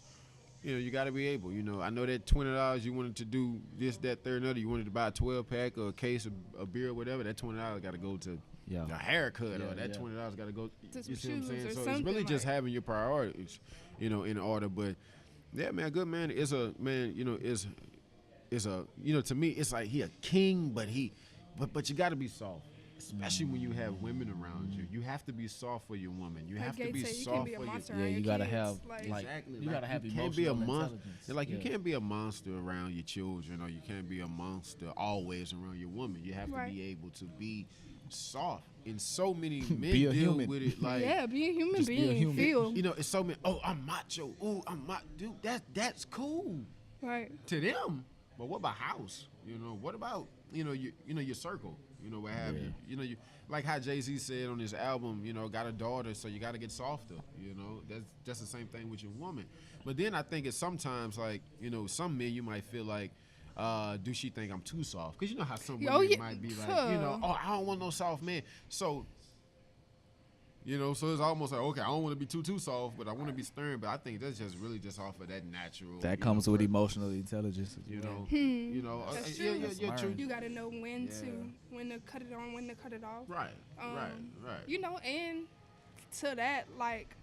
You know, you got to be able. You know, I know that $20 you wanted to do this, that, third, another. You wanted to buy a 12-pack or a case of beer or whatever. That $20 got to go to a haircut, or that $20 got to go.
To some
You see what I'm
shoes
saying?
or
So it's
something
really just
like-
having your priorities, you know, in order. But yeah, man, a good man is a man. You know, is a, you know, to me, it's like he a king, but you got to be soft. Especially when you have women around you, you have to be soft for your woman. You have to
Gates
be
said, you
soft
can't be a
for your.
monster
Yeah,
around
you
your
gotta
kids.
have, like,
Exactly.
you gotta have
you can't be a
emotional
monster.
intelligence.
Like you
Yeah.
can't be a monster around your children, or you can't be a monster always around your woman. You have
Right.
to be able to be soft. And so many men
Be a
deal
human.
with it like
Yeah, be a human
just be a
being.
human.
Feel
you know, it's so many. Oh, I'm macho. Oh, I'm macho. Dude, that's cool
right.
to them. But what about house? You know, what about your circle? You know, what have you? You know, you like how Jay-Z said on his album. You know, got a daughter, so you got to get softer. You know, that's just the same thing with your woman. But then I think it's sometimes like, you know, some men you might feel like, do she think I'm too soft? Because you know how some
Oh,
women
yeah.
might be like, you know, oh, I don't want no soft man. So. You know, so it's almost like, okay, I don't want to be too soft, but I want to be stern. But I think that's just really just off of that natural.
That
you
comes
know,
with emotional intelligence. As
You
well.
know,
That's
yeah,
true.
yeah, true.
You gotta know when
Yeah.
when to cut it on, when to cut it off.
Right, right.
You know, and to that, like,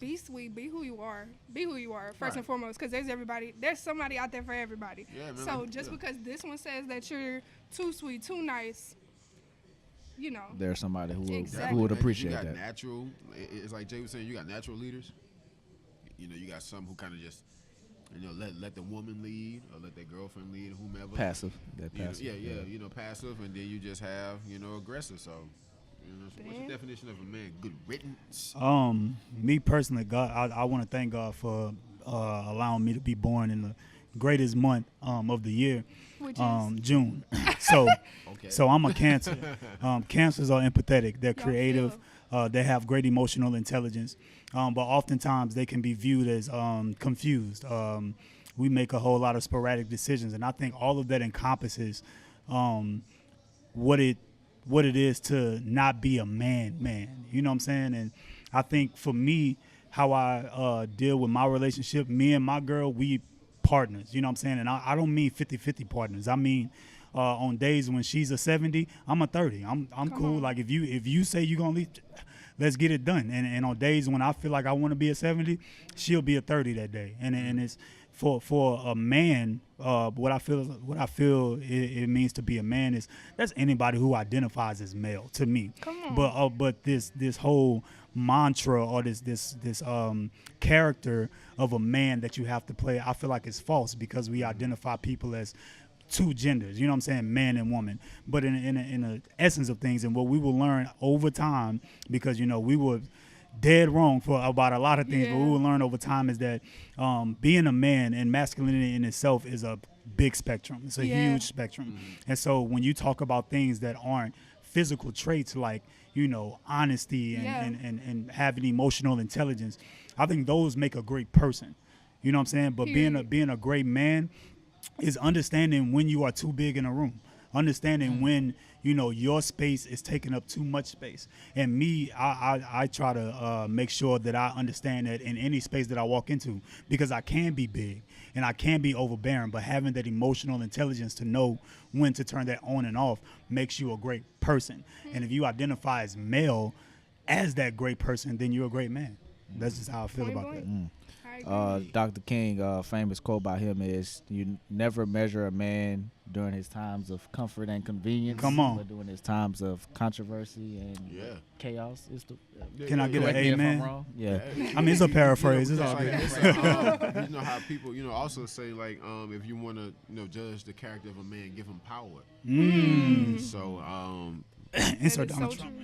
be sweet, be who you are, first
Right.
and foremost, because there's somebody out there for everybody.
Yeah, man,
So
like,
just
yeah.
because this one says that you're too sweet, too nice, you know,
There's somebody who
Exactly.
would
Man,
appreciate
you got
that.
natural. It's like Jay was saying, you got natural leaders. You know, you got some who kind of just, you know, let the woman lead or let their girlfriend lead, whomever.
Passive. That
You know,
passive.
yeah, you know, passive, and then you just have, you know, aggressive. So, you know, so what's the
Man.
definition of a man? Good riddance.
Me personally, God, I want to thank God for allowing me to be born in the greatest month of the year,
which is
June. So,
Okay.
so I'm a Cancer. Cancers are empathetic. They're
Y'all
creative. They have great emotional intelligence, but oftentimes they can be viewed as confused. We make a whole lot of sporadic decisions, and I think all of that encompasses what it is to not be a man. You know what I'm saying? And I think for me, how I deal with my relationship, me and my girl, we partners. You know what I'm saying? And I don't mean 50-50 partners. I mean on days when she's a 70, I'm a 30. I'm cool.
on.
Like if you say you're gonna leave, let's get it done. And on days when I feel like I want to be a 70, she'll be a 30 that day. And it's for a man, what I feel it means to be a man is that's anybody who identifies as male to me.
Come on.
But this whole mantra or this character of a man that you have to play, I feel like it's false because we identify people as two genders, you know what I'm saying, man and woman. But in the essence of things, and what we will learn over time, because we were dead wrong for about a lot of things, but we will learn over time is that being a man and masculinity in itself is a big spectrum. It's a huge spectrum. And so when you talk about things that aren't physical traits like honesty and having emotional intelligence, I think those make a great person. You know what I'm saying? But being a great man is understanding when you are too big in a room, understanding when your space is taking up too much space. And me, I try to make sure that I understand that in any space that I walk into, because I can be big and I can be overbearing, but having that emotional intelligence to know when to turn that on and off makes you a great person. And if you identify as male as that great person, then you're a great man. That's just how I feel about that.
Dr. King, famous quote by him is, "You never measure a man during his times of comfort and convenience, but during his times of controversy and chaos."
Can I get an amen?
Yeah.
I mean, it's a paraphrase. It's all good.
You know how people, also say like, if you want to, judge the character of a man, give him power. So,
insert Donald Trump.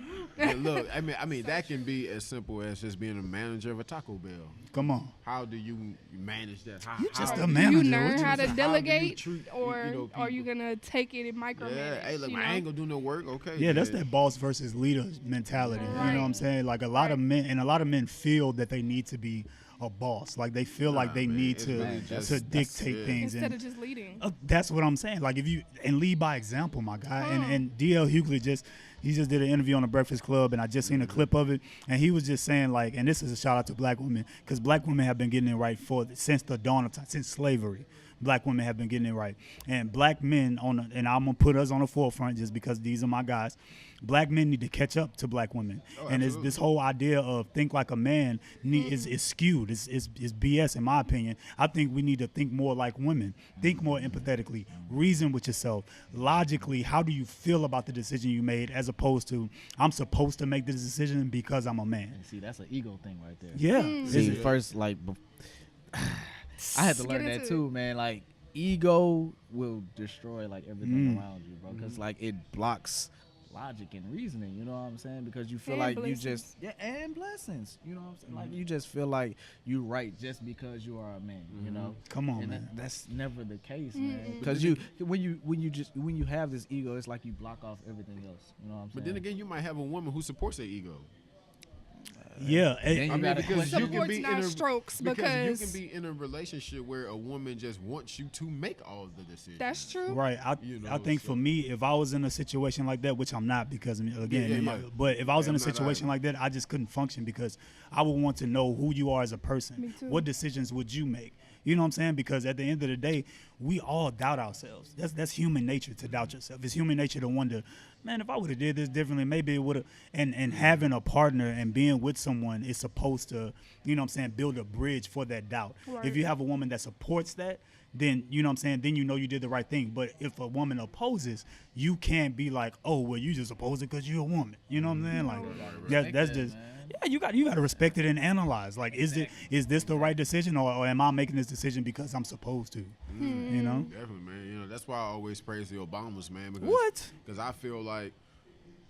Look, I mean, that can be as simple as just being a manager of a Taco Bell.
Come on.
How do you manage that?
You're just a manager.
Do you learn how to delegate,
or
are you gonna take it and micromanage?
Yeah, hey, look, I ain't gonna do no work. Okay.
Yeah, that's that boss versus leader mentality.
Right.
You know what I'm saying? Like a lot of men feel that they need to be a boss. Like they feel like they need to dictate things
instead of just leading.
That's what I'm saying. Like if you lead by example, my guy. And DL Hughley just did an interview on the Breakfast Club, and I just seen a clip of it, and he was just saying like, and this is a shout out to black women, because black women have been getting it right since the dawn of time, since slavery. Black women have been getting it right, and black men and I'm gonna put us on the forefront just because these are my guys. Black men need to catch up to black women, and it's this whole idea of think like a man is skewed. It's BS in my opinion. I think we need to think more like women. Think more empathetically. Reason with yourself. Logically, how do you feel about the decision you made, as opposed to I'm supposed to make this decision because I'm a man.
See, that's an ego thing right there.
Yeah.
See, first, like, I had to learn that too, man. Like, ego will destroy like everything around you, bro. Because like it blocks logic and reasoning, you know what I'm saying? Because you feel like you just and blessings, you know what I'm saying? Like you just feel like you right just because you are a man, you know?
Come on,
and
man.
That's never the case, man. Because when you have this ego, it's like you block off everything else. You know what I'm saying?
But then again, you might have a woman who supports their ego.
Yeah,
because you can be
because
you can be in a relationship where a woman just wants you to make all the decisions.
That's true.
Right. I think for me, if I was in a situation like that, which I'm not, because again, but if I was in a situation like that, I just couldn't function because I would want to know who you are as a person.
Me too.
What decisions would you make? You know what I'm saying? Because at the end of the day, we all doubt ourselves. That's human nature to doubt yourself. It's human nature to wonder, man, if I would have did this differently, maybe it would have. And having a partner and being with someone is supposed to, you know what I'm saying, build a bridge for that doubt.
Right.
If you have a woman that supports that, then, you know what I'm saying, then you know you did the right thing. But if a woman opposes, you can't be like, oh, well, you just oppose it because you're a woman. You know what I'm saying? Like, that's just...
man.
Yeah, you got to respect it and analyze. Like, is this the right decision, or am I making this decision because I'm supposed to? You know,
definitely, man. You know, that's why I always praise the Obamas, man. Because I feel like,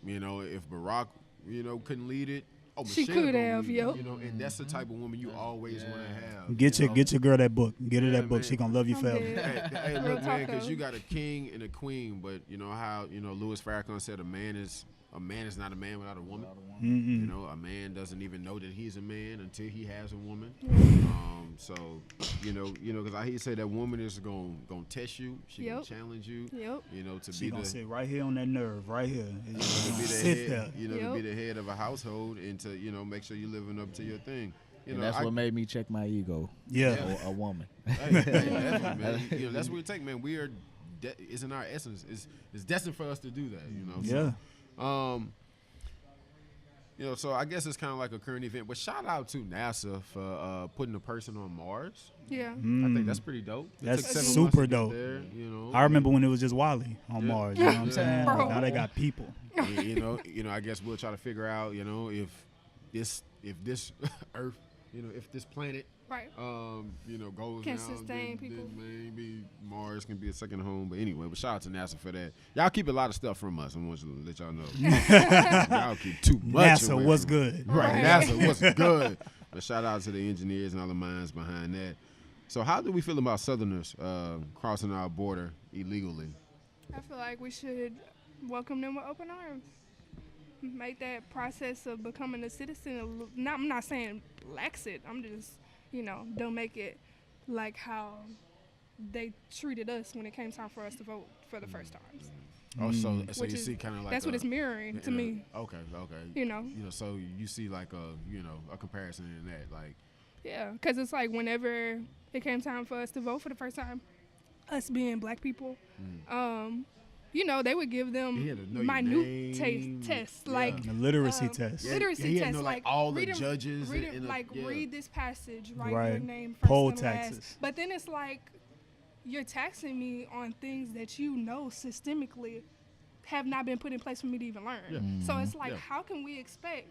you know, if Barack, you know, couldn't lead it,
she
Michelle
could have,
you know, and that's the type of woman you always want to have.
Get your girl that book. Get her that book. Man. She gonna love you forever.
Hey, look, man, because you got a king and a queen, but you know how Louis Farrakhan said a man is not a man without a woman. You know, a man doesn't even know that he's a man until he has a woman. So, you know, because he said that woman is gonna test you. She gonna challenge you. You know,
she gonna sit right here on that nerve, right here.
To be the head, you know, to be the head of a household and to, you know, make sure you're living up to your thing. You know,
that's what made me check my ego.
Yeah,
a woman.
Hey, definitely, man. You know, that's what it takes, man. We are, it's in our essence. It's destined for us to do that. You know.
Yeah.
So, You know, so I guess it's kind of like a current event. But shout out to NASA for putting a person on Mars.
Yeah.
I think that's pretty dope. It
That's
took 7 months
super
to get
dope.
there, you know.
I remember when it was just Wally on Mars. You know what I'm saying?
Bro.
Now they got people.
you know, I guess we'll try to figure out, you know, if this Earth, you know, if this planet,
Right.
you know, goes
Can
down,
sustain people.
then maybe Mars can be a second home. But anyway, but shout out to NASA for that. Y'all keep a lot of stuff from us. I want you to let y'all know. Y'all keep too much.
NASA,
away
what's
from
good?
Right, NASA, what's good. But shout out to the engineers and all the minds behind that. So how do we feel about Southerners crossing our border illegally?
I feel like we should welcome them with open arms. Make that process of becoming a citizen. I'm not saying lax it. I'm just, you know, don't make it like how they treated us when it came time for us to vote for the first times.
Oh, so
Which
you
is-
see kind of like
That's what it's mirroring to me.
Okay.
You know.
You know, so you see like a comparison in that, like.
Yeah, because it's like whenever it came time for us to vote for the first time, us being black people, you know, they would give them
You had to know your
minute
name.
tests,
Yeah.
like
The literacy test.
Yeah.
literacy
he had to
tests,
know, like,
like
all the
read 'em-
judges
read,
in
'em,
the-
like
yeah.
read this passage, write
Right.
your name first
Poll
and
taxes.
last. But then it's like you're taxing me on things that you know systemically have not been put in place for me to even learn.
Yeah.
So it's like,
Yeah.
how can we expect,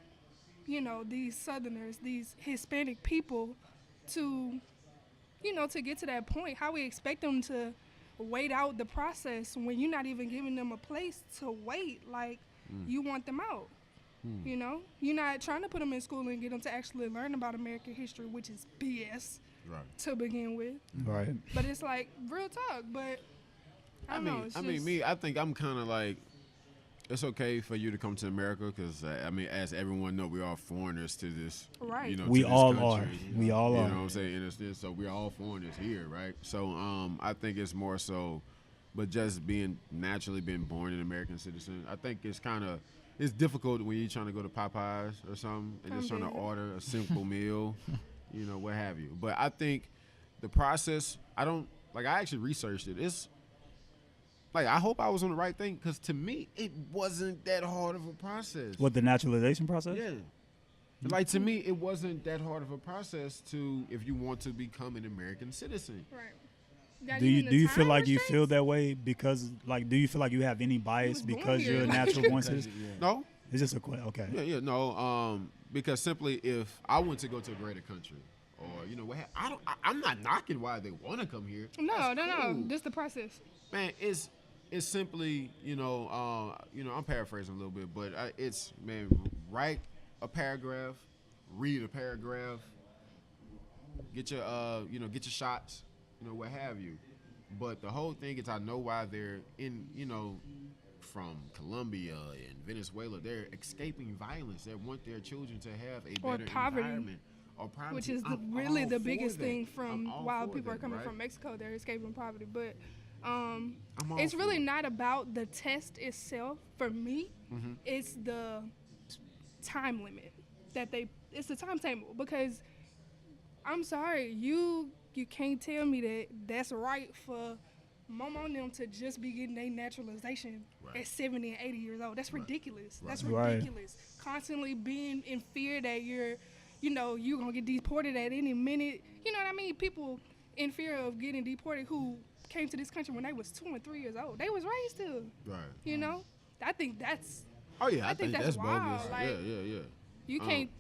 you know, these Southerners, these Hispanic people to, you know, to get to that point? How we expect them to wait out the process when you're not even giving them a place to wait? Like, you want them out. You know, you're not trying to put them in school and get them to actually learn about American history, which is BS
Right.
to begin with.
Right.
But it's like real talk. But I don't know. It's just,
I think I'm kind of like, it's okay for you to come to America because as everyone know, we're all foreigners to this.
Right.
You know,
We
to this
all
country.
are. We all
You
are.
know what I'm saying? In a sense, so we're all foreigners here, right? So I think it's more so, but just naturally being born an American citizen, I think it's difficult when you're trying to go to Popeyes or something and just trying to order a simple meal, you know, what have you. But I think the process, I actually researched it. It's like, I hope I was on the right thing because to me, it wasn't that hard of a process.
What, the naturalization process?
Yeah. Like, to me, it wasn't that hard of a process if you want to become an American citizen.
right. Got
Do
even
you
the
do you feel
time
like you feel
restraints?
that way because, like, do you feel like you have any bias
was born
because
here.
you're a natural born citizen?
No?
It's just a question. Okay.
Yeah, no. Because simply if I want to go to a greater country or, you know, I'm not knocking why they want to come here.
No.
That's cool.
Just the process.
Man, it's simply, you know, I'm paraphrasing a little bit, but it's, man, write a paragraph, read a paragraph, get your shots, you know, what have you. But the whole thing is, I know why they're in, you know, from Colombia and Venezuela, they're escaping violence. They want their children to have a
Or
better
poverty.
environment. Or poverty.
Which is
I'm
really
all
the
for
biggest
that.
thing
I'm
from
all
while
for
people are
that,
coming
right?
from Mexico, they're escaping poverty. But
all
it's
for
really
it.
not about the test itself for me.
Mm-hmm.
It's the time limit it's the timetable, because I'm sorry, you can't tell me that that's right for Mama and them to just be getting their naturalization at 70 and 80 years old. That's ridiculous. That's
Right.
ridiculous. Constantly being in fear that you're going to get deported at any minute. You know what I mean? People in fear of getting deported who came to this country when they was 2 and 3 years old. They was raised here.
Right.
You know? I think that's
Oh yeah, I
think
think
that's
that's
wild,
bogus.
like-
Yeah.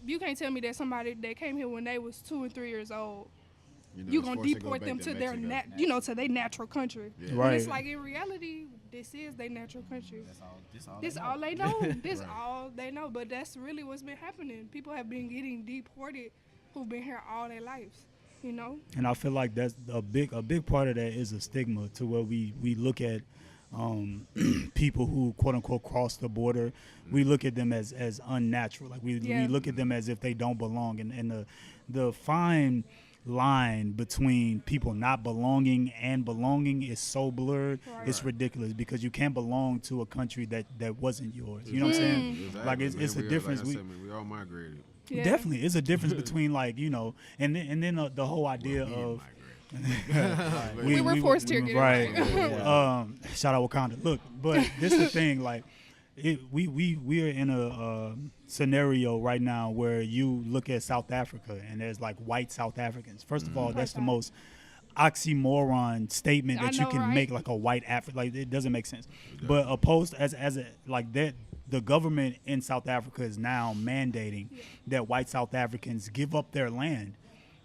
you can't tell me that somebody that came here when they was 2 and 3 years old,
You know,
you
it's
gonna
forced to go
deport
back
them to their
Mexico.
to their natural country.
Yeah.
But it's
Right.
like, in reality, this is their natural country. This
all
all they know. This
Right.
all they know. But that's really what's been happening. People have been getting deported who've been here all their lives. You know?
And I feel like that's a big part of that is a stigma to where we look at people who quote unquote cross the border. We look at them as unnatural. Like we look at them as if they don't belong. And the fine line between people not belonging and belonging is so blurred.
Right.
It's ridiculous because you can't belong to a country that wasn't yours. You know what I'm saying?
Exactly,
Like it's
man.
a
We are,
difference.
Like I said, man, we all migrated.
Yeah.
Definitely, it's a difference between, like, you know, and then the whole idea of
We were forced here, get it
right.
right.
Shout out Wakanda. Look, but this is the thing, like, we are in a scenario right now where you look at South Africa and there's like white South Africans. First of all, that's the most oxymoron statement that you can make, like a white African. Like, it doesn't make sense. But opposed as a like that, the government in South Africa is now mandating that white South Africans give up their land,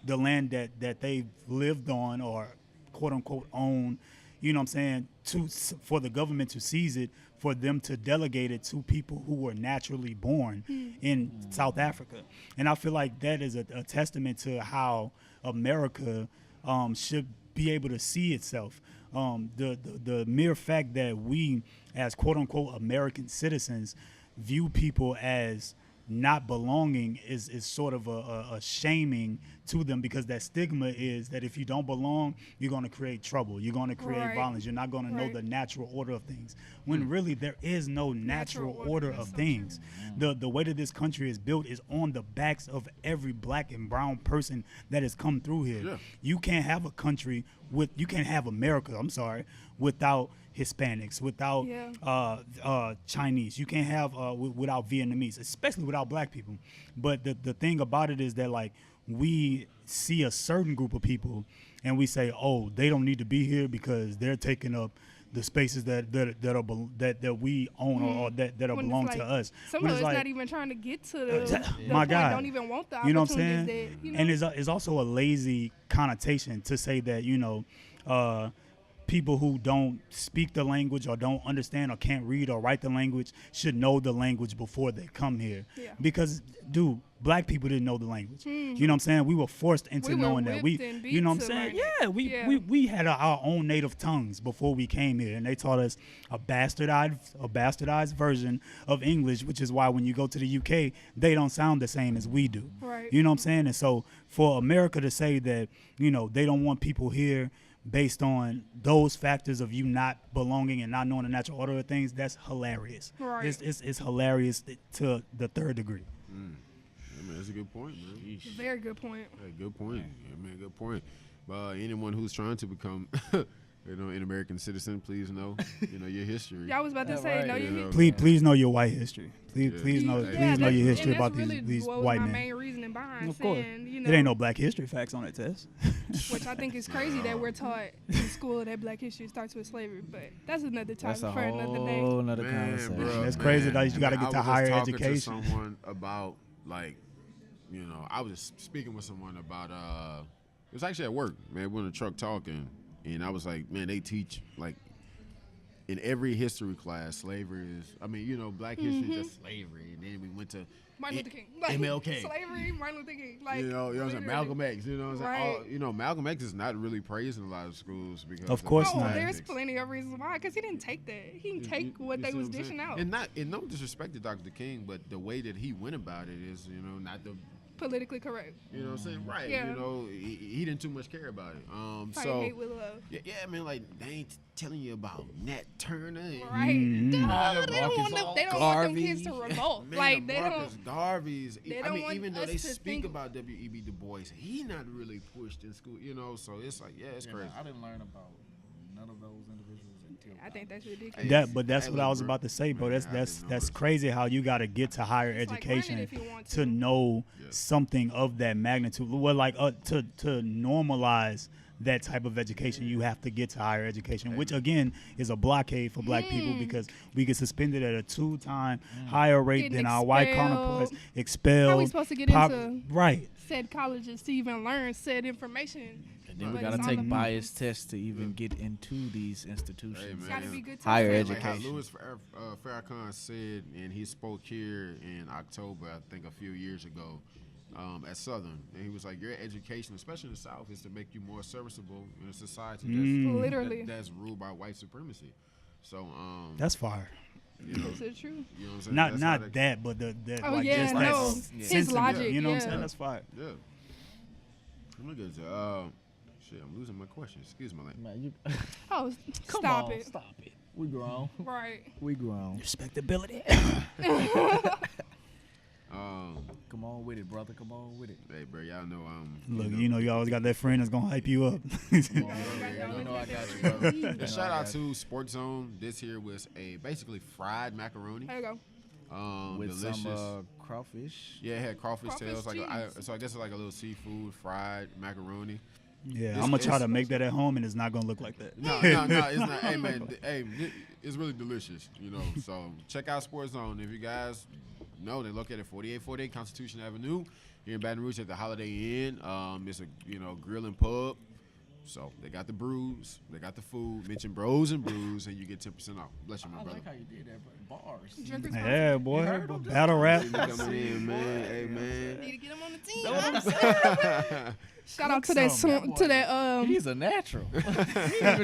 the land that they've lived on or quote unquote own. You know what I'm saying? For the government to seize it, for them to delegate it to people who were naturally born in South Africa. And I feel like that is a testament to how America should be able to see itself. The mere fact that we, as quote unquote American citizens, view people as not belonging is sort of a shaming to them, because that stigma is that if you don't belong, you're going to create trouble. You're going to create violence. You're not going to know the natural order of things. When really there is no natural order of things. The way that this country is built is on the backs of every black and brown person that has come through here. Yeah. You can't have a country you can't have America, without Hispanics, without Chinese. You can't have without Vietnamese, especially without black people. But the thing about it is that, like, we see a certain group of people and we say, oh, they don't need to be here because they're taking up the spaces that we own or that belong to us.
Some of us not even trying to get to the
my
point,
God,
don't even want the
you know what I'm
opportunities
saying?
that, you know?
And it's also a lazy connotation to say that, people who don't speak the language or don't understand or can't read or write the language should know the language before they come here. Yeah. Because, dude, black people didn't know the language. You know what I'm saying? We were forced into knowing that. You know what I'm saying? Yeah, we had our own native tongues before we came here, and they taught us a bastardized version of English, which is why when you go to the UK, they don't sound the same as we do.
Right.
You know what I'm saying? And so for America to say that, they don't want people here based on those factors of you not belonging and not knowing the natural order of things, that's hilarious.
Right.
It's hilarious to the third degree.
Yeah, man, that's a good point, man.
Very good point.
Yeah, good point. Yeah, man, good point. Anyone who's trying to become, an American citizen, please know, your history.
Yeah, I was about to say, know your
history. Please know your white history. Please know your history about
really
these
what was
white
my
men.
main reasoning behind
Of course.
saying,
It ain't no black history facts on that test.
Which I think is crazy that we're taught in school that black history starts with slavery, but that's another topic for another day.
Whole another conversation.
Bro,
that's crazy that you got to get to higher education.
I was talking to someone about, I was just speaking with someone about, it was actually at work, man. We were in the truck talking, and I was like, man, they teach, in every history class, slavery is, black history is just slavery. And then we went to
Martin Luther King.
MLK.
Slavery, Martin Luther King.
You know what I'm saying? Malcolm X. You know what I'm saying? Malcolm X is not really praised in a lot of schools because
of course not.
There's plenty of reasons why, because he didn't take that. He didn't take what they was dishing out.
And no disrespect to Dr. King, but the way that he went about it is, not the
politically correct.
You know what I'm saying? Right.
Yeah.
He didn't too much care about it.
So hate with love.
Yeah, I mean, they ain't telling you about Nat Turner. And,
right. They don't want them kids to revolt.
Man,
they
Marcus
don't.
Garvey's.
They don't want
even though
us
they
to
speak
think
about W.E.B. Du Bois, he not really pushed in school. So it's like, it's crazy.
I didn't learn about none of those individuals until
I think that's ridiculous.
That's what I was about to say, bro. That's crazy how you got to get to higher education to know something of that magnitude. Well, to normalize that type of education, you have to get to higher education, which again is a blockade for black people because we get suspended at a 2-time higher rate than our white counterparts. Expelled.
How are we supposed to get into
right
said colleges to even learn said information?
And then we gotta take bias tests to even get into these institutions.
Hey, man.
Gotta be good
higher
tests.
education.
Like Louis Farrakhan said, and he spoke here in October, I think a few years ago, at Southern, and he was like, your education, especially in the South, is to make you more serviceable in a society that's ruled by white supremacy. So
that's fire.
Is it true?
You know what I'm saying?
Not that, but
his logic.
You know what I'm saying? That's fire.
Yeah. Look at shit, I'm losing my question. Excuse me.
Stop it.
Stop it. We grown.
Right.
We grown.
Respectability.
Come Come on with it, brother. Come on with it.
Hey, bro, y'all know
Look, you always got that friend that's gonna hype you up.
Come on, you know I got you, brother. You know
And
I
shout out
got you.
to Sports Zone. This here was a basically fried macaroni.
There you go.
With
Delicious.
some crawfish.
Yeah, it had crawfish
Crawfish
tails.
cheese.
So I guess it's like a little seafood fried macaroni.
Yeah,
It's-
I'm gonna try
it's-
to make that at home, and it's not gonna look like that.
No, it's not. Hey, man, it's really delicious, So check out Sports Zone. If you guys know, they're located at 4848 Constitution Avenue here in Baton Rouge at the Holiday Inn. It's a grill and pub. So they got the brews, they got the food. Mention Breauxs&Brews, and you get 10% off. Bless you, my
I
brother.
like how you did that, bro. Bars.
Drinkers
Yeah, boy,
heard him?
battle rap.
Coming in, man. Hey, man.
Need to get him on the team. Shout out to that
some.
He's a natural.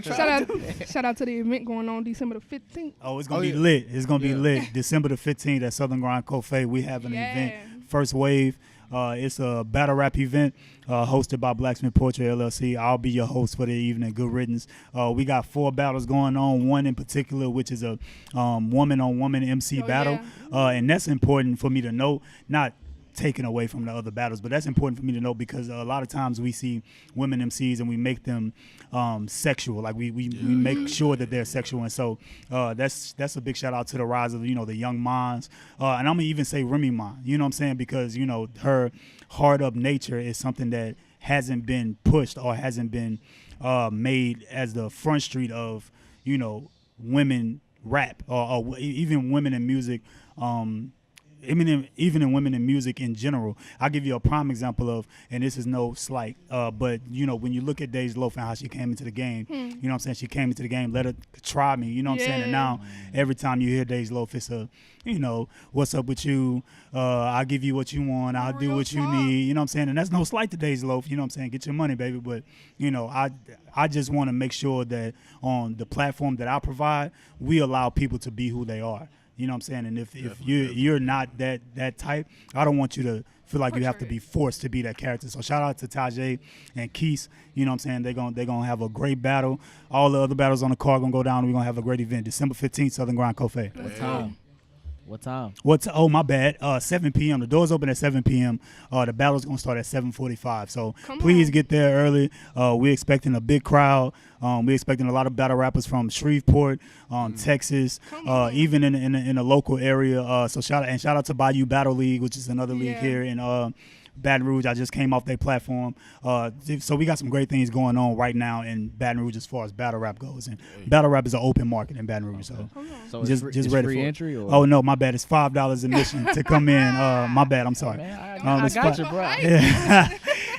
shout out to the event going on December the 15th.
Oh, it's gonna
Oh,
be
yeah.
lit. It's gonna be
Yeah.
lit. December the 15th at Southern Grind Cafe. We have an event, First Wave. It's a battle rap event hosted by Blacksmith Poetry LLC. I'll be your host for the evening. Good riddance. We got 4 battles going on. One in particular, which is a woman-on-woman MC battle, and that's important for me to note. Not taken away from the other battles, but that's important for me to know because a lot of times we see women MCs and we make them sexual, like we make sure that they're sexual, and so that's a big shout out to the rise of the young minds, and I'm gonna even say Remy Ma, you know what I'm saying, because her hard up nature is something that hasn't been pushed or hasn't been made as the front street of women rap or even women in music. Even in women in music in general. I'll give you a prime example of, and this is no slight, but when you look at Days Loaf and how she came into the game, you know what I'm saying, she came into the game, let her try me, you know what I'm saying, and now every time you hear Days Loaf, it's a, what's up with you, I'll give you what you want, I'll do
Real
what you
talk.
need, you know what I'm saying, and that's no slight to Days Loaf, you know what I'm saying, get your money, baby, but, I just want to make sure that on the platform that I provide, we allow people to be who they are. You know what I'm saying? And if you're not that type, I don't want you to feel like you have to be forced to be that character. So shout out to Tajay and Keese. You know what I'm saying? They're gonna have a great battle. All the other battles on the card gonna go down. We're gonna have a great event. December 15th, Southern Grind Cafe.
What time?
Oh, my bad. 7 p.m. The doors open at 7 p.m. The battle's going to start at 7:45. So please get there early. We're expecting a big crowd. We're expecting a lot of battle rappers from Shreveport, Texas, even in the local area. So shout out to Bayou Battle League, which is another league here in Baton Rouge. I just came off their platform. So we got some great things going on right now in Baton Rouge as far as battle rap goes. And battle rap is an open market in Baton Rouge. So just
it's
ready
free
for
entry?
it.
Or?
Oh, no, my bad. It's $5 admission to come in. My bad. I'm sorry.
Man, I got you, bro.
Yeah.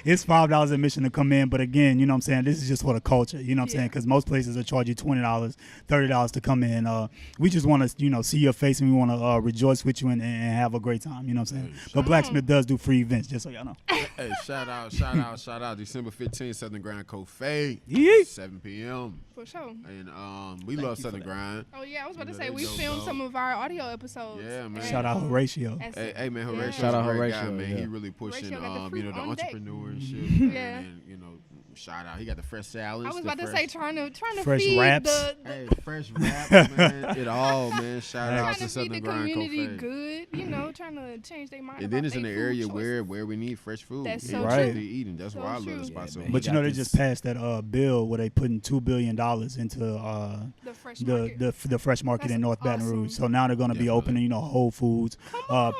It's $5 admission to come in, but again, you know what I'm saying, this is just for the culture, you know what I'm saying, because most places will charge you $20, $30 to come in. We just want to, see your face, and we want to rejoice with you and have a great time, you know what I'm saying. But Blacksmith does do free events, just so y'all know.
Hey, shout out. December 15th, Southern Grind Cafe,
Yeah.
7 p.m.
For sure.
And we love Southern Grind.
Oh, yeah, I was about to
You
say,
know,
we
they
filmed
dope.
some of our audio episodes.
Yeah, man.
Shout out Horatio.
Hey, man, Horatio,
Shout out
a great guy,
Horatio,
man.
yeah.
He really pushing,
Horatio got the fruit
the
on deck.
entrepreneurship.
Yeah.
And, shout out. He got the fresh salads.
I was
the
about to
fresh-
say, trying to
Fresh
feed
raps.
Hey, fresh rap, man. It all, man. Shout out
trying
to
to feed
Southern
the
Grind
community
Cafe.
good, trying to change their mind.
And then
about
it's in the
their food
area
choices.
where we need fresh food.
That's
and
so
Right.
true. Eating. That's
So
why I love
true.
the spot so
Yeah,
much.
But
got
they
this-
just passed that bill where they putting $2 billion into
The fresh market.
the fresh market
That's
in North Baton
awesome.
Rouge. So now they're going to be
Definitely.
opening, Whole Foods.
Come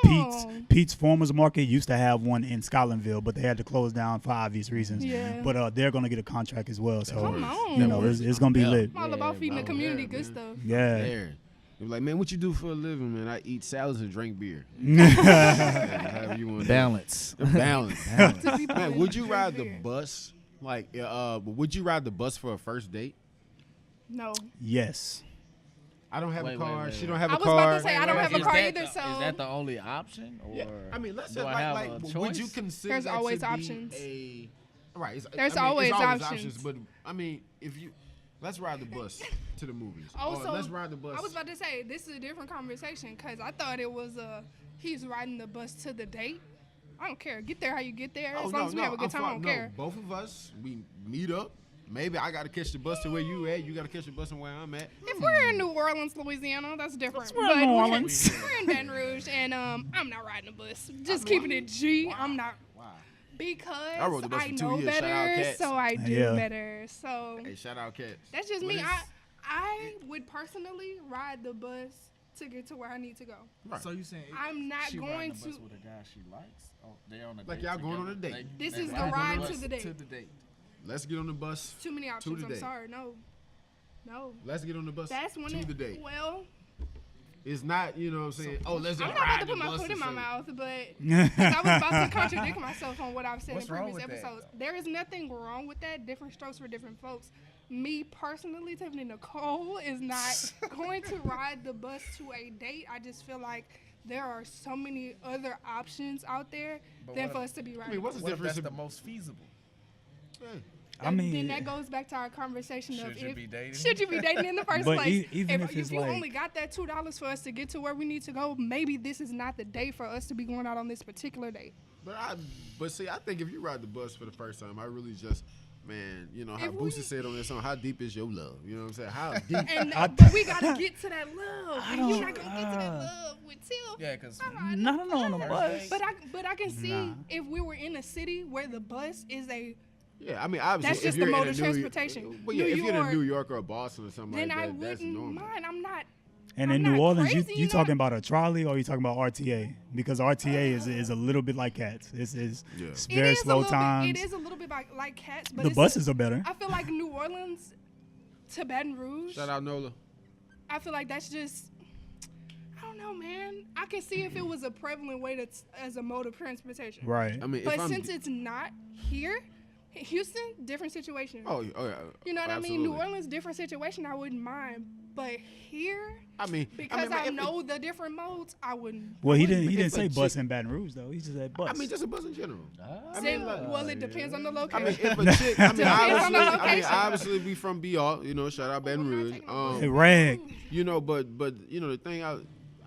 Pete's Farmers Market used to have one in Scotlandville, but they had to close down for obvious reasons.
Yeah.
But they're going to get a contract as well. So
Come on.
it's going to be lit.
I'm all about feeding the
bro.
community
Yeah,
good
man.
stuff.
Yeah.
There. They be like, man, what you do for a living, man? I eat salads and drink beer. However you want to
Balance.
Balance.
To people
Man,
that
would you
drink
ride the
beer.
bus? Like, would you ride the bus for a first date?
No.
Yes.
I don't have
Wait,
a
wait,
car.
wait,
She
wait.
don't have
I
a
was
car.
about to say, I don't have a
Is
car
that
either,
the-
so.
Is that the only option? Or
Yeah, I mean, let's
do
say
I have
like
a
would you
choice?
consider
There's
that
always
to be
options.
Right.
There's
I mean,
always
it's
options.
But I mean, if you let's ride the bus to the movies.
Also,
Or let's ride the bus.
I was about to say, this is a different conversation because I thought it was he's riding the bus to the date. I don't care. Get there how you get there. As long as we have a good time, I don't care.
Both of us, we meet up maybe I gotta catch the bus to where you at. You gotta catch the bus to where I'm at.
If we're in New Orleans, Louisiana, that's different.
We're in New Orleans.
We're in Baton Rouge, and I'm not riding a bus. Just keeping it G. I'm not.
Wow.
Because
I rode the bus
I
for 2
know
years. Shout out
better,
Cats.
so I do
Yeah.
better. So
Hey, shout out Cats.
that's just
What
me.
is-
I would personally ride the bus to get to where I need to go.
Right.
So you saying
I'm not
she
going
riding the bus
to-
with a guy she likes? Oh, they on a
Like
date
y'all going on
together.
a date.
This
They
is the
riding
ride
bus
to the date.
To the date.
Let's get on the bus.
Too many options.
the
I'm
date.
sorry. No.
Let's get on the bus
That's when
to the date.
Well,
It's not, you know what I'm saying? Oh, let's
I'm
just
not about
ride
to
the
put my
bus
foot in
and
my
say-
mouth, but 'cause I was about to contradict myself on what I've said
What's
in
wrong
previous
with that,
episodes.
though?
There is nothing wrong with that. Different strokes for different folks. Me personally, Tiffany Nicole is not going to ride the bus to a date. I just feel like there are so many other options out there
But
than
what
for
if-
us to be
I
riding.
mean, what's the
What if
difference?
that's the most feasible?
I mean,
then that goes back to our conversation of
Should you be dating?
should you be dating in the first
But
place?
even if it's
you
like-
only got that $2 for us to get to where we need to go, maybe this is not the day for us to be going out on this particular date.
But see, I think if you ride the bus for the first time, I really just, man, you know how
If we-
Boosie said on this song, how deep is your love? You know what I'm saying? How deep?
And but we gotta get to that love. And you're not gonna get to that love with Tiff.
Yeah, because
no, on the bus.
But I can see
Nah.
if we were in a city where the bus is a,
Yeah, I mean, obviously,
That's
if
just
you're
the mode
in
of
a New
transportation.
But yeah,
New
if you're in
York,
New York or Boston or something
then
like
I
that, that's
wouldn't
normal.
mind. I'm not.
And
I'm
in New
not
Orleans,
crazy,
you
know?
talking about a trolley or you talking about RTA? Because RTA is a little bit like Cats. It's
Yeah.
it's
It
very
is a
slow
little
times.
Bit, it is a little bit like Cats, but
The
it's
buses are better.
I feel like New Orleans to Baton Rouge.
Shout out Nola.
I feel like that's just. I don't know, man. I can see if it was a prevalent way to as a mode of transportation.
Right.
I mean,
But
if I'm,
since it's not here, Houston, different situation.
oh yeah,
You know what I mean?
absolutely.
New Orleans, different situation. I wouldn't mind, but here,
I mean,
because
man,
I
if
know the different modes, I wouldn't.
Well, he
If
didn't
a
say
chick-
bus in Baton Rouge though. He just said bus.
I mean, just a bus in general.
Ah.
I mean, like,
well, it depends on the
I
location.
mean, if a chick, I mean,
Depends on the
obviously,
location.
obviously, we from BR, you know, shout out Baton Rouge.
Hey, rag.
You know, but you know the thing, I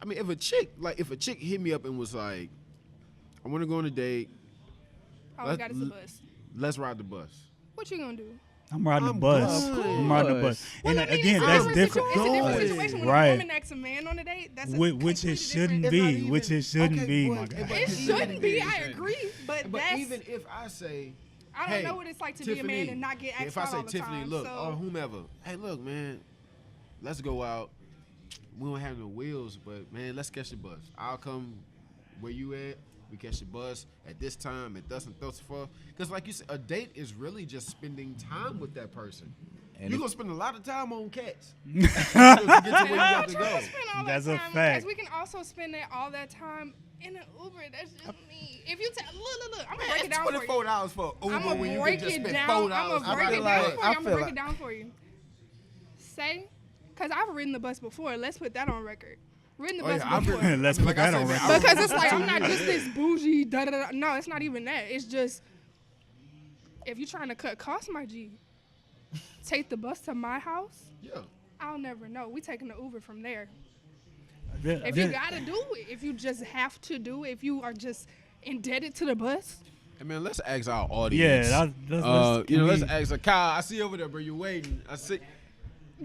mean, if a chick hit me up and was like, I want to go on a date,
All we got is the bus.
let's ride the bus.
What you gonna do?
I'm riding the
I'm
bus.
good.
I'm riding the bus.
Well,
And
I mean,
again,
it's a
that's
different
different.
It's a different situation when
Right.
a woman asks a man on a date. That's a
Which
completely
it shouldn't
different-
not
be.
even-
Which it shouldn't
okay,
be,
but-
my guy.
but
It
even-
shouldn't be. I agree, but
But
that's.
even if I say,
I don't
hey,
know what it's like to be a
Tiffany,
man and not get asked
if I
out
say
all the
Tiffany,
time.
look,
so,
or whomever, hey, look, man, let's go out. We don't have no wheels, but man, let's catch the bus. I'll come where you at. We catch the bus at this time, at thus and thus forth. Because like you said, a date is really just spending time with that person.
And
You're
if-
gonna spend a lot of time on cats to get to where you
And
got
I'm
to
not
go.
trying to spend all
That's
that
a
time
fact.
because we can also spend all that time in an Uber. That's just me. If you look, I'm gonna break it down for you.
$24 for Uber
I'm gonna
when you
break
can just
it
spend
down.
$4.
I'm gonna break it
feel
down
like-
for you.
I
I'm gonna
feel
break
like-
it down for you. Say, because I've ridden the bus before. Let's put that on record. Ridden the bus before.
Let's put that on record.
Because it's like I'm not just this bougie. Da da da. No, it's not even that. It's just if you're trying to cut costs, my G, take the bus to my house.
Yeah.
I'll never know. We taking the Uber from there.
Yeah,
If you gotta do it, if you just have to do it, if you are just indebted to the bus,
Hey man, let's ask our audience.
Yeah, let's
let's ask Kyle. I see you over there, bro. You waiting? I see.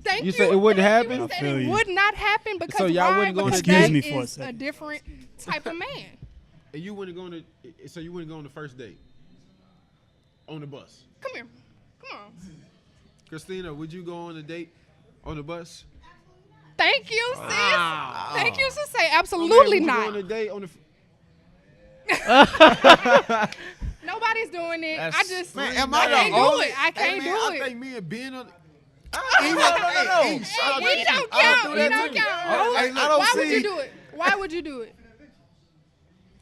thank you.
You said it wouldn't
Thank
happen?
You
I
said
feel
it
you.
would not happen because
So y'all
why?
wouldn't go on a
Because
date?
that
Excuse me for a
is
second.
different type of man.
And you wouldn't go on the. So you wouldn't go on the first date on the bus.
Come here. Come on.
Christina, would you go on a date on the bus?
Thank you, sis.
Wow.
Thank you, sis. Say
Okay,
absolutely
would you go
not.
on a date on the.
Nobody's doing it. I
That's-
just
Man,
I
am I
can't
the only?
do it. I can't
Hey, man,
do
I
it.
think me and Ben on.
He don't count. He don't count.
Hey, look,
Why would you do it? Why would you do it?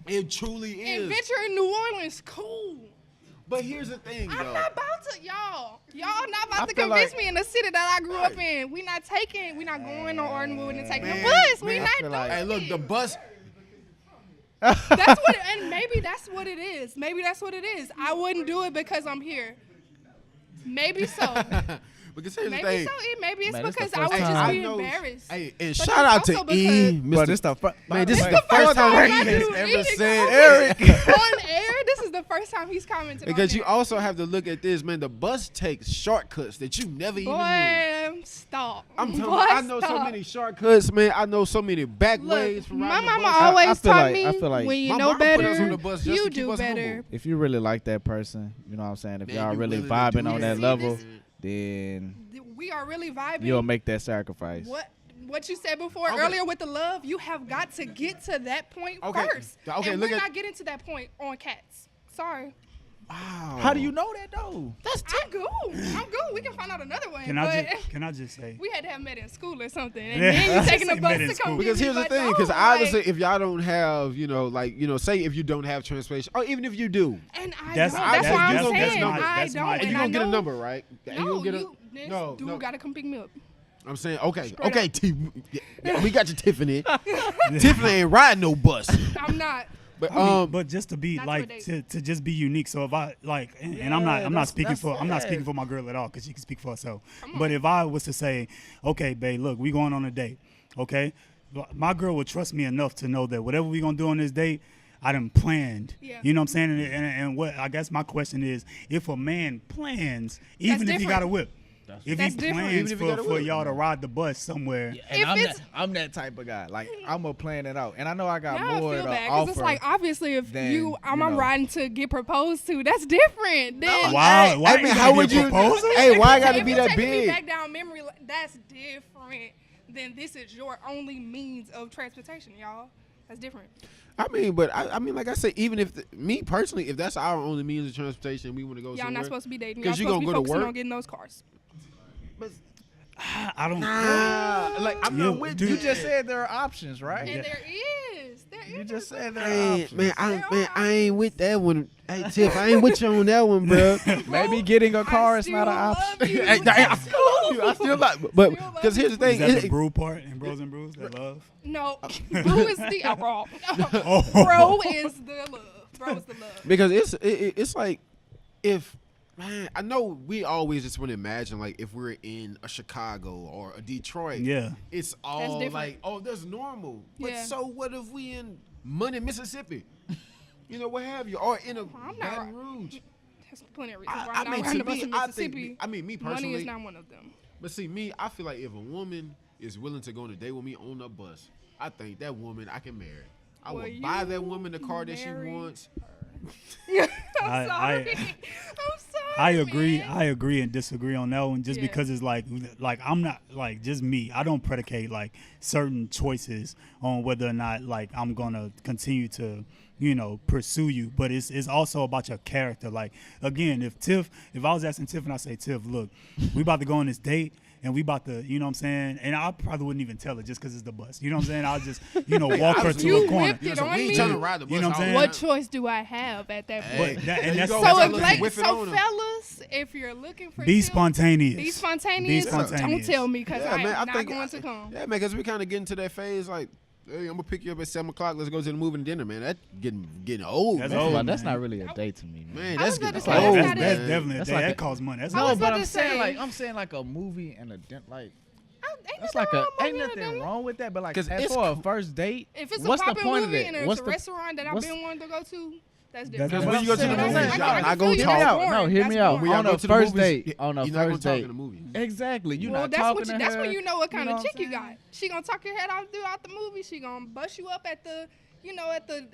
It truly is.
Adventure in New Orleans, cool.
But here's the thing,
I'm
though.
not about to, y'all. Y'all not about to
feel
convince
like-
me in the city that I grew up
Right.
in. We not going on Ardenwood and taking the
Man,
bus. We
man, I
not
feel
doing
like-
Hey, look, the
it.
bus.
That's what, and maybe that's what it is. Maybe that's what it is. I wouldn't do it because I'm here. Maybe so.
Because here's the
Maybe
thing.
so. Maybe it's
Man, this the
because I would
first
just
time.
be
know-
embarrassed.
Hey, and
But
shout
it's
out to
also
E,
because-
But
Mr.
it's the
Man, this is
It's
the first time
I
he has
do
ever
eating
said
over
Eric.
on air. This is the the first time he's commented
Because
on
you
that.
also have to look at this, man. The bus takes shortcuts that you never even knew.
Boy, stop.
I'm telling
Boy,
you, I know so
stop.
many shortcuts, man. I know so many back
Look,
ways from
my
riding the
mama
bus.
always
I feel
taught
like-
me
I feel like
when you
my
know
mama put us on
better,
the bus just to
you
keep
do
us
better.
humble.
If you really like that person, you know what I'm saying. If
Man,
y'all
you
really
willing to
vibing
do
on
it.
that
See,
level,
this-
then
We are really vibing.
you'll make that sacrifice.
What you said before
Okay.
earlier with the love, you have got to get to that point
Okay.
first.
Okay,
and
look
we're
at-
not getting to that point on cats. Sorry.
Wow.
How do you know that though?
I'm good. We can find out another one.
Can I just say?
we had to have met in school or something. And
Yeah.
then you taking the
Say
bus
met in
to come
school.
get
Because
me,
here's the
but
thing,
no,
because
like-
obviously if y'all don't have, say if you don't have transportation, or even if you do,
And I
That's-
don't. That's
that's-
why I'm
that's- that's
saying
my-
I
that's
don't.
my-
and
And
you
I
gonna get a
know-
number, right? And you
No,
gonna get
you, this
no,
dude
no.
got to come pick me up.
I'm saying, okay,
Straight
okay,
up.
we got you, Tiffany. Tiffany ain't riding no bus.
I'm not.
But
But just to be
Not
like
to a
to just be unique. So if I like, and I'm
Yeah,
not speaking
that's
for I'm not
sad.
speaking for my girl at all because she can speak for herself. But if I was to say, okay, babe, look, we going on a date, okay, my girl would trust me enough to know that whatever we gonna do on this date, I done planned.
Yeah.
You know what I'm saying? And what I guess my question is, if a man plans, even if he got a
different.
whip. If
That's
he
different.
plans
Even if he got a
for
whip.
y'all to ride the bus somewhere,
And
If
I'm
it's-
I'm that type of guy. Like I'm gonna plan it out, and I know I got
Now I
more
feel
to
bad
offer.
because it's like obviously if
than,
I'm
you know.
riding to get proposed to, that's different. Then
why
I mean,
you
how
gotta
would
be a
you?
proposal?
Hey, why I
If
gotta
you
be that
taking me
big?
back down memory, that's different. Then this is your only means of transportation, y'all. That's different.
I mean, but I mean, like I said, even if me personally, if that's our only means of transportation, we want to go
Y'all
somewhere.
not supposed to be dating.
'Cause
Y'all
you
supposed to be
gonna go to
focusing
work?
on getting those cars.
I don't.
like I'm
You-
not with
dude.
you. Just said there are options, right?
And there is.
You just said there are
Man,
options.
I ain't with that one. Hey, Tiff, I ain't with you on that one, bro.
Maybe getting a car is not an option.
You.
Hey, I still like, but because here's the thing,
Is that the brew part in Bros and Brews? That love?
No, brew is the alcohol.
Oh.
Bro is the love. Bro is the love.
because it's like if. Man, I know we always just want to imagine like if we're in a Chicago or a Detroit.
Yeah.
It's all
different.
like, oh, that's normal. But
Yeah.
so what if we in Money, Mississippi? What have you? Or in a
I'm not
Baton
right.
Rouge.
There's plenty of reasons why
I
I'm not
mean,
riding
to
the bus
me,
in
I
Mississippi.
think, me
Money
personally,
is not one of them.
but see, me, I feel like if a woman is willing to go on a date with me on a bus, I think that woman I can marry. I
Will
will buy
you
that woman the car that she
marry
wants.
I'm
I-
sorry. I'm sorry.
I agree.
man.
I agree and disagree on that one just
Yeah.
because it's like I'm not like just me. I don't predicate like certain choices on whether or not like I'm gonna continue to pursue you. But it's also about your character. Like again, if I was asking Tiff and I say, Tiff, look, we about to go on this date. And we about to, you know what I'm saying? And I probably wouldn't even tell her just because it's the bus. You know what I'm saying? I'll just, walk her to
You
a corner.
whipped it
So
on
we ain't
me.
trying to ride the bus.
You know what I'm
all
saying?
the
What
time.
choice do I have at that point?
But
There you
that's
go.
So,
That's
like,
whip it
so
on 'em.
fellas, if you're looking for
be
tips,
spontaneous.
be spontaneous.
Be
Don't
spontaneous.
tell me because
Yeah,
I
man,
am
I
not
think
going to come.
Yeah, man, because we kind of getting to that phase like, hey, I'm gonna pick you up at 7:00. Let's go to the movie and dinner, man. That getting old.
That's
man.
old.
But that's
man.
not really a date to me, man.
Man,
I
that's
was about
getting
to say,
old.
that's
man.
not
That's definitely
That's
that,
like
that
a-
costs money. That's
I
No,
was
but
about
I'm
to
saying
say-
I'm saying like a movie and a dinner, like
Ain't
that's
nothing
like
wrong with
ain't
moving
nothing
and dinner.
wrong with that. But like
'Cause
as
it's
for a first date,
If it's
what's
a
the
poppin'
point of
movie
it?
and it's
What's
a
the
restaurant that I've
what's-
been wanting to go to, that's
That's
different.
what
when you go to the
I'm
movies,
saying.
y'all
Like,
not gonna
feel you.
talk.
Hear me out.
That's
No,
boring.
hear me
That's
out.
boring.
Y'all
On
go
a
to the
first
movies,
date, on a
you're not gonna
first
talk
date,
in the movie.
exactly. You're
Well,
not
that's
talking
what
to
you. That's
her.
when you know what kind
know
of
what
chick
I'm
you got. She gonna talk your head out throughout the movie. She gonna bust you up at the,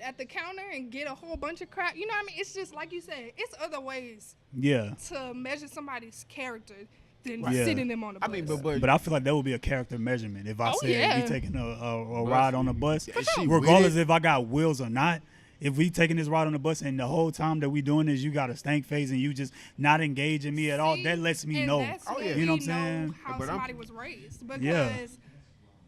at the counter and get a whole bunch of crap. You know what I mean? It's just like you said. It's other ways
Yeah.
to measure somebody's character than
Right. Yeah.
sitting them on the bus.
I mean, but
But I feel like that would be a character measurement if I
Oh,
said
yeah.
we taking a ride on the bus,
Is she
regardless
with it?
if I got wheels or not. If we taking this ride on the bus and the whole time that we doing this, you got a stank face and you just not engaging me at all,
See,
that lets me
and
know.
that's when
You know
we
what I'm saying?
How
But I'm-
somebody was raised. Because,
Yeah.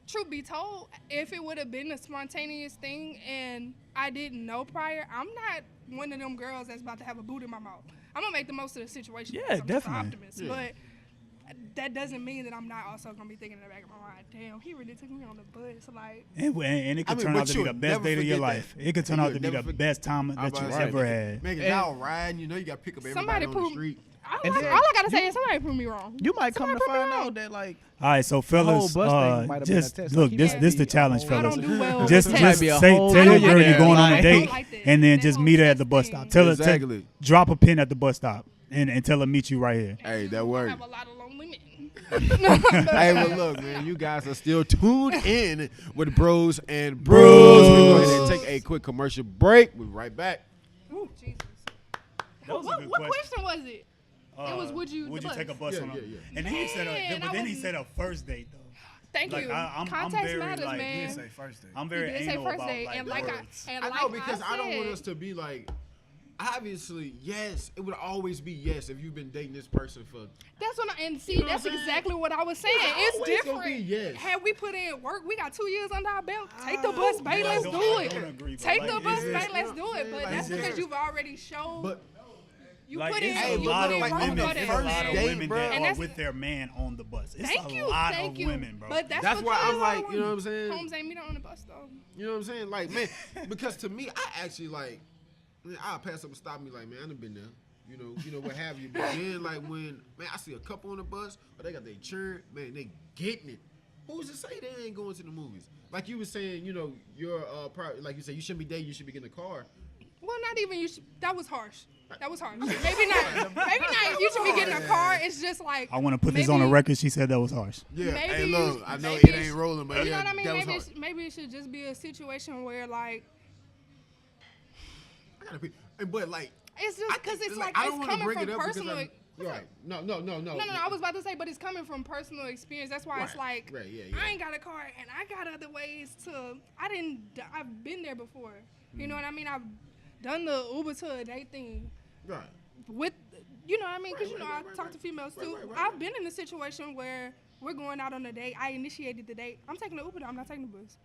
truth be told, if it would have been a spontaneous thing and I didn't know prior, I'm not one of them girls that's about to have a boot in my mouth. I'm gonna make the most of the situation.
Yeah,
because I'm just an
definitely.
optimist.
Yeah.
But that doesn't mean that I'm not also gonna be thinking in the back of my mind, damn, he really took me on the bus. Like,
And it could
I mean,
turn
but
out to be
you'll
the best
never
day of your
forget that.
life. It could turn
And
out
you'll
to be the
never forget-
best time
I'm
that
about
you
to say,
ever had.
Man, 'cause y'all riding, you got to pick up everybody
somebody
on the
prove.
street.
And then
All I gotta say is somebody prove me wrong.
You might come to
Somebody prove me
find
wrong.
out that like
All right, so
whole
fellas,
bus thing might have been a
just
test.
look,
Like, he
this
might
this
be
the
a
challenge,
whole-
I
fellas.
don't do well.
Just
with
might
tests.
be a
say
whole
tell your girl
millionaire,
you're going on a
like-
date
Like that.
and then
that
just
whole
meet her at
test
the bus
thing.
stop. Tell her
Exactly.
to drop a pin at the bus stop and tell her meet you right here.
Hey, that
I
worked.
have a lot of lonely men.
Hey, well, look, man, you guys are still tuned in with Bros and
Brews.
Brews. We're going to go ahead and take a quick commercial break. We'll be right back.
Ooh, Jesus.
That was a
What
good
question was it? It was would you
take a bus
Yeah,
on a,
yeah, yeah.
and then he said
Man,
but
I
then he
wouldn't-
said a first date though.
Thank
Like,
you.
I'm
Context
very,
matters,
like,
He didn't
man.
say first date.
I'm
He
very
did say
anal
first
about
date,
like
and like
words.
I know because I don't want us to be like, obviously, yes, it would always be yes if you've been dating this person for.
That's what and see,
You know what
that's
I'm saying?
exactly what I was saying.
Yeah,
It's
always gonna
different.
be yes.
Had we put in work, we got 2 years under our belt. Take the bus, babe,
I
let's
don't-
do
I
it.
don't agree, but,
Take
like,
the bus,
it's
babe,
just-
let's do it. But
like,
that's
it's
because
just-
you've already shown
But
you
Like,
put in,
it's a
you
lot
put
of
in work
women
for
women,
that.
it's a lot of
date,
women
bro.
that
And
are
that's-
with their man on the bus. It's
Thank
a
you,
lot
thank
of
you.
women, bro.
But that's
that's why
because
I'm like,
of
you know what I'm saying?
Holmes ain't meet her on the bus though.
You know what I'm saying? Like, man, because to me, I actually like, man, I'll pass up and stop me like, man, I done been there. You know what have you. But then, like, when, man, I see a couple on the bus, but they got their churn, man, they getting it. Who's to say they ain't going to the movies? Like you were saying, you know, you're, like you said, you shouldn't be dating, you should be getting a car.
Well, not even you. That was harsh. That was harsh. Maybe not. Maybe not. You should be getting a car. It's just like
I want to put this on the
maybe-
record. She said that was harsh.
Yeah,
Maybe
hey,
you-
look, I know
maybe
it ain't rolling, but
You
yeah,
know what I mean?
that was
Maybe
hard.
maybe it should just be a situation where like
I gotta be, but like,
it's just because it's like
I
it's
don't want to
coming
bring
from
it up because
personal.
right. No.
No, I was about to say, but it's coming from personal experience. That's why it's
Right.
like
Right, yeah.
I ain't got a car and I got other ways to. I've been there before. You know what I mean? I've done the Uber to a date thing
Right.
with, you know what I mean? Because
Right,
you know
right,
I
right,
talk
right.
to females
Right,
too.
right, right,
I've
right.
been in a situation where we're going out on a date. I initiated the date. I'm taking the Uber. I'm not taking the bus.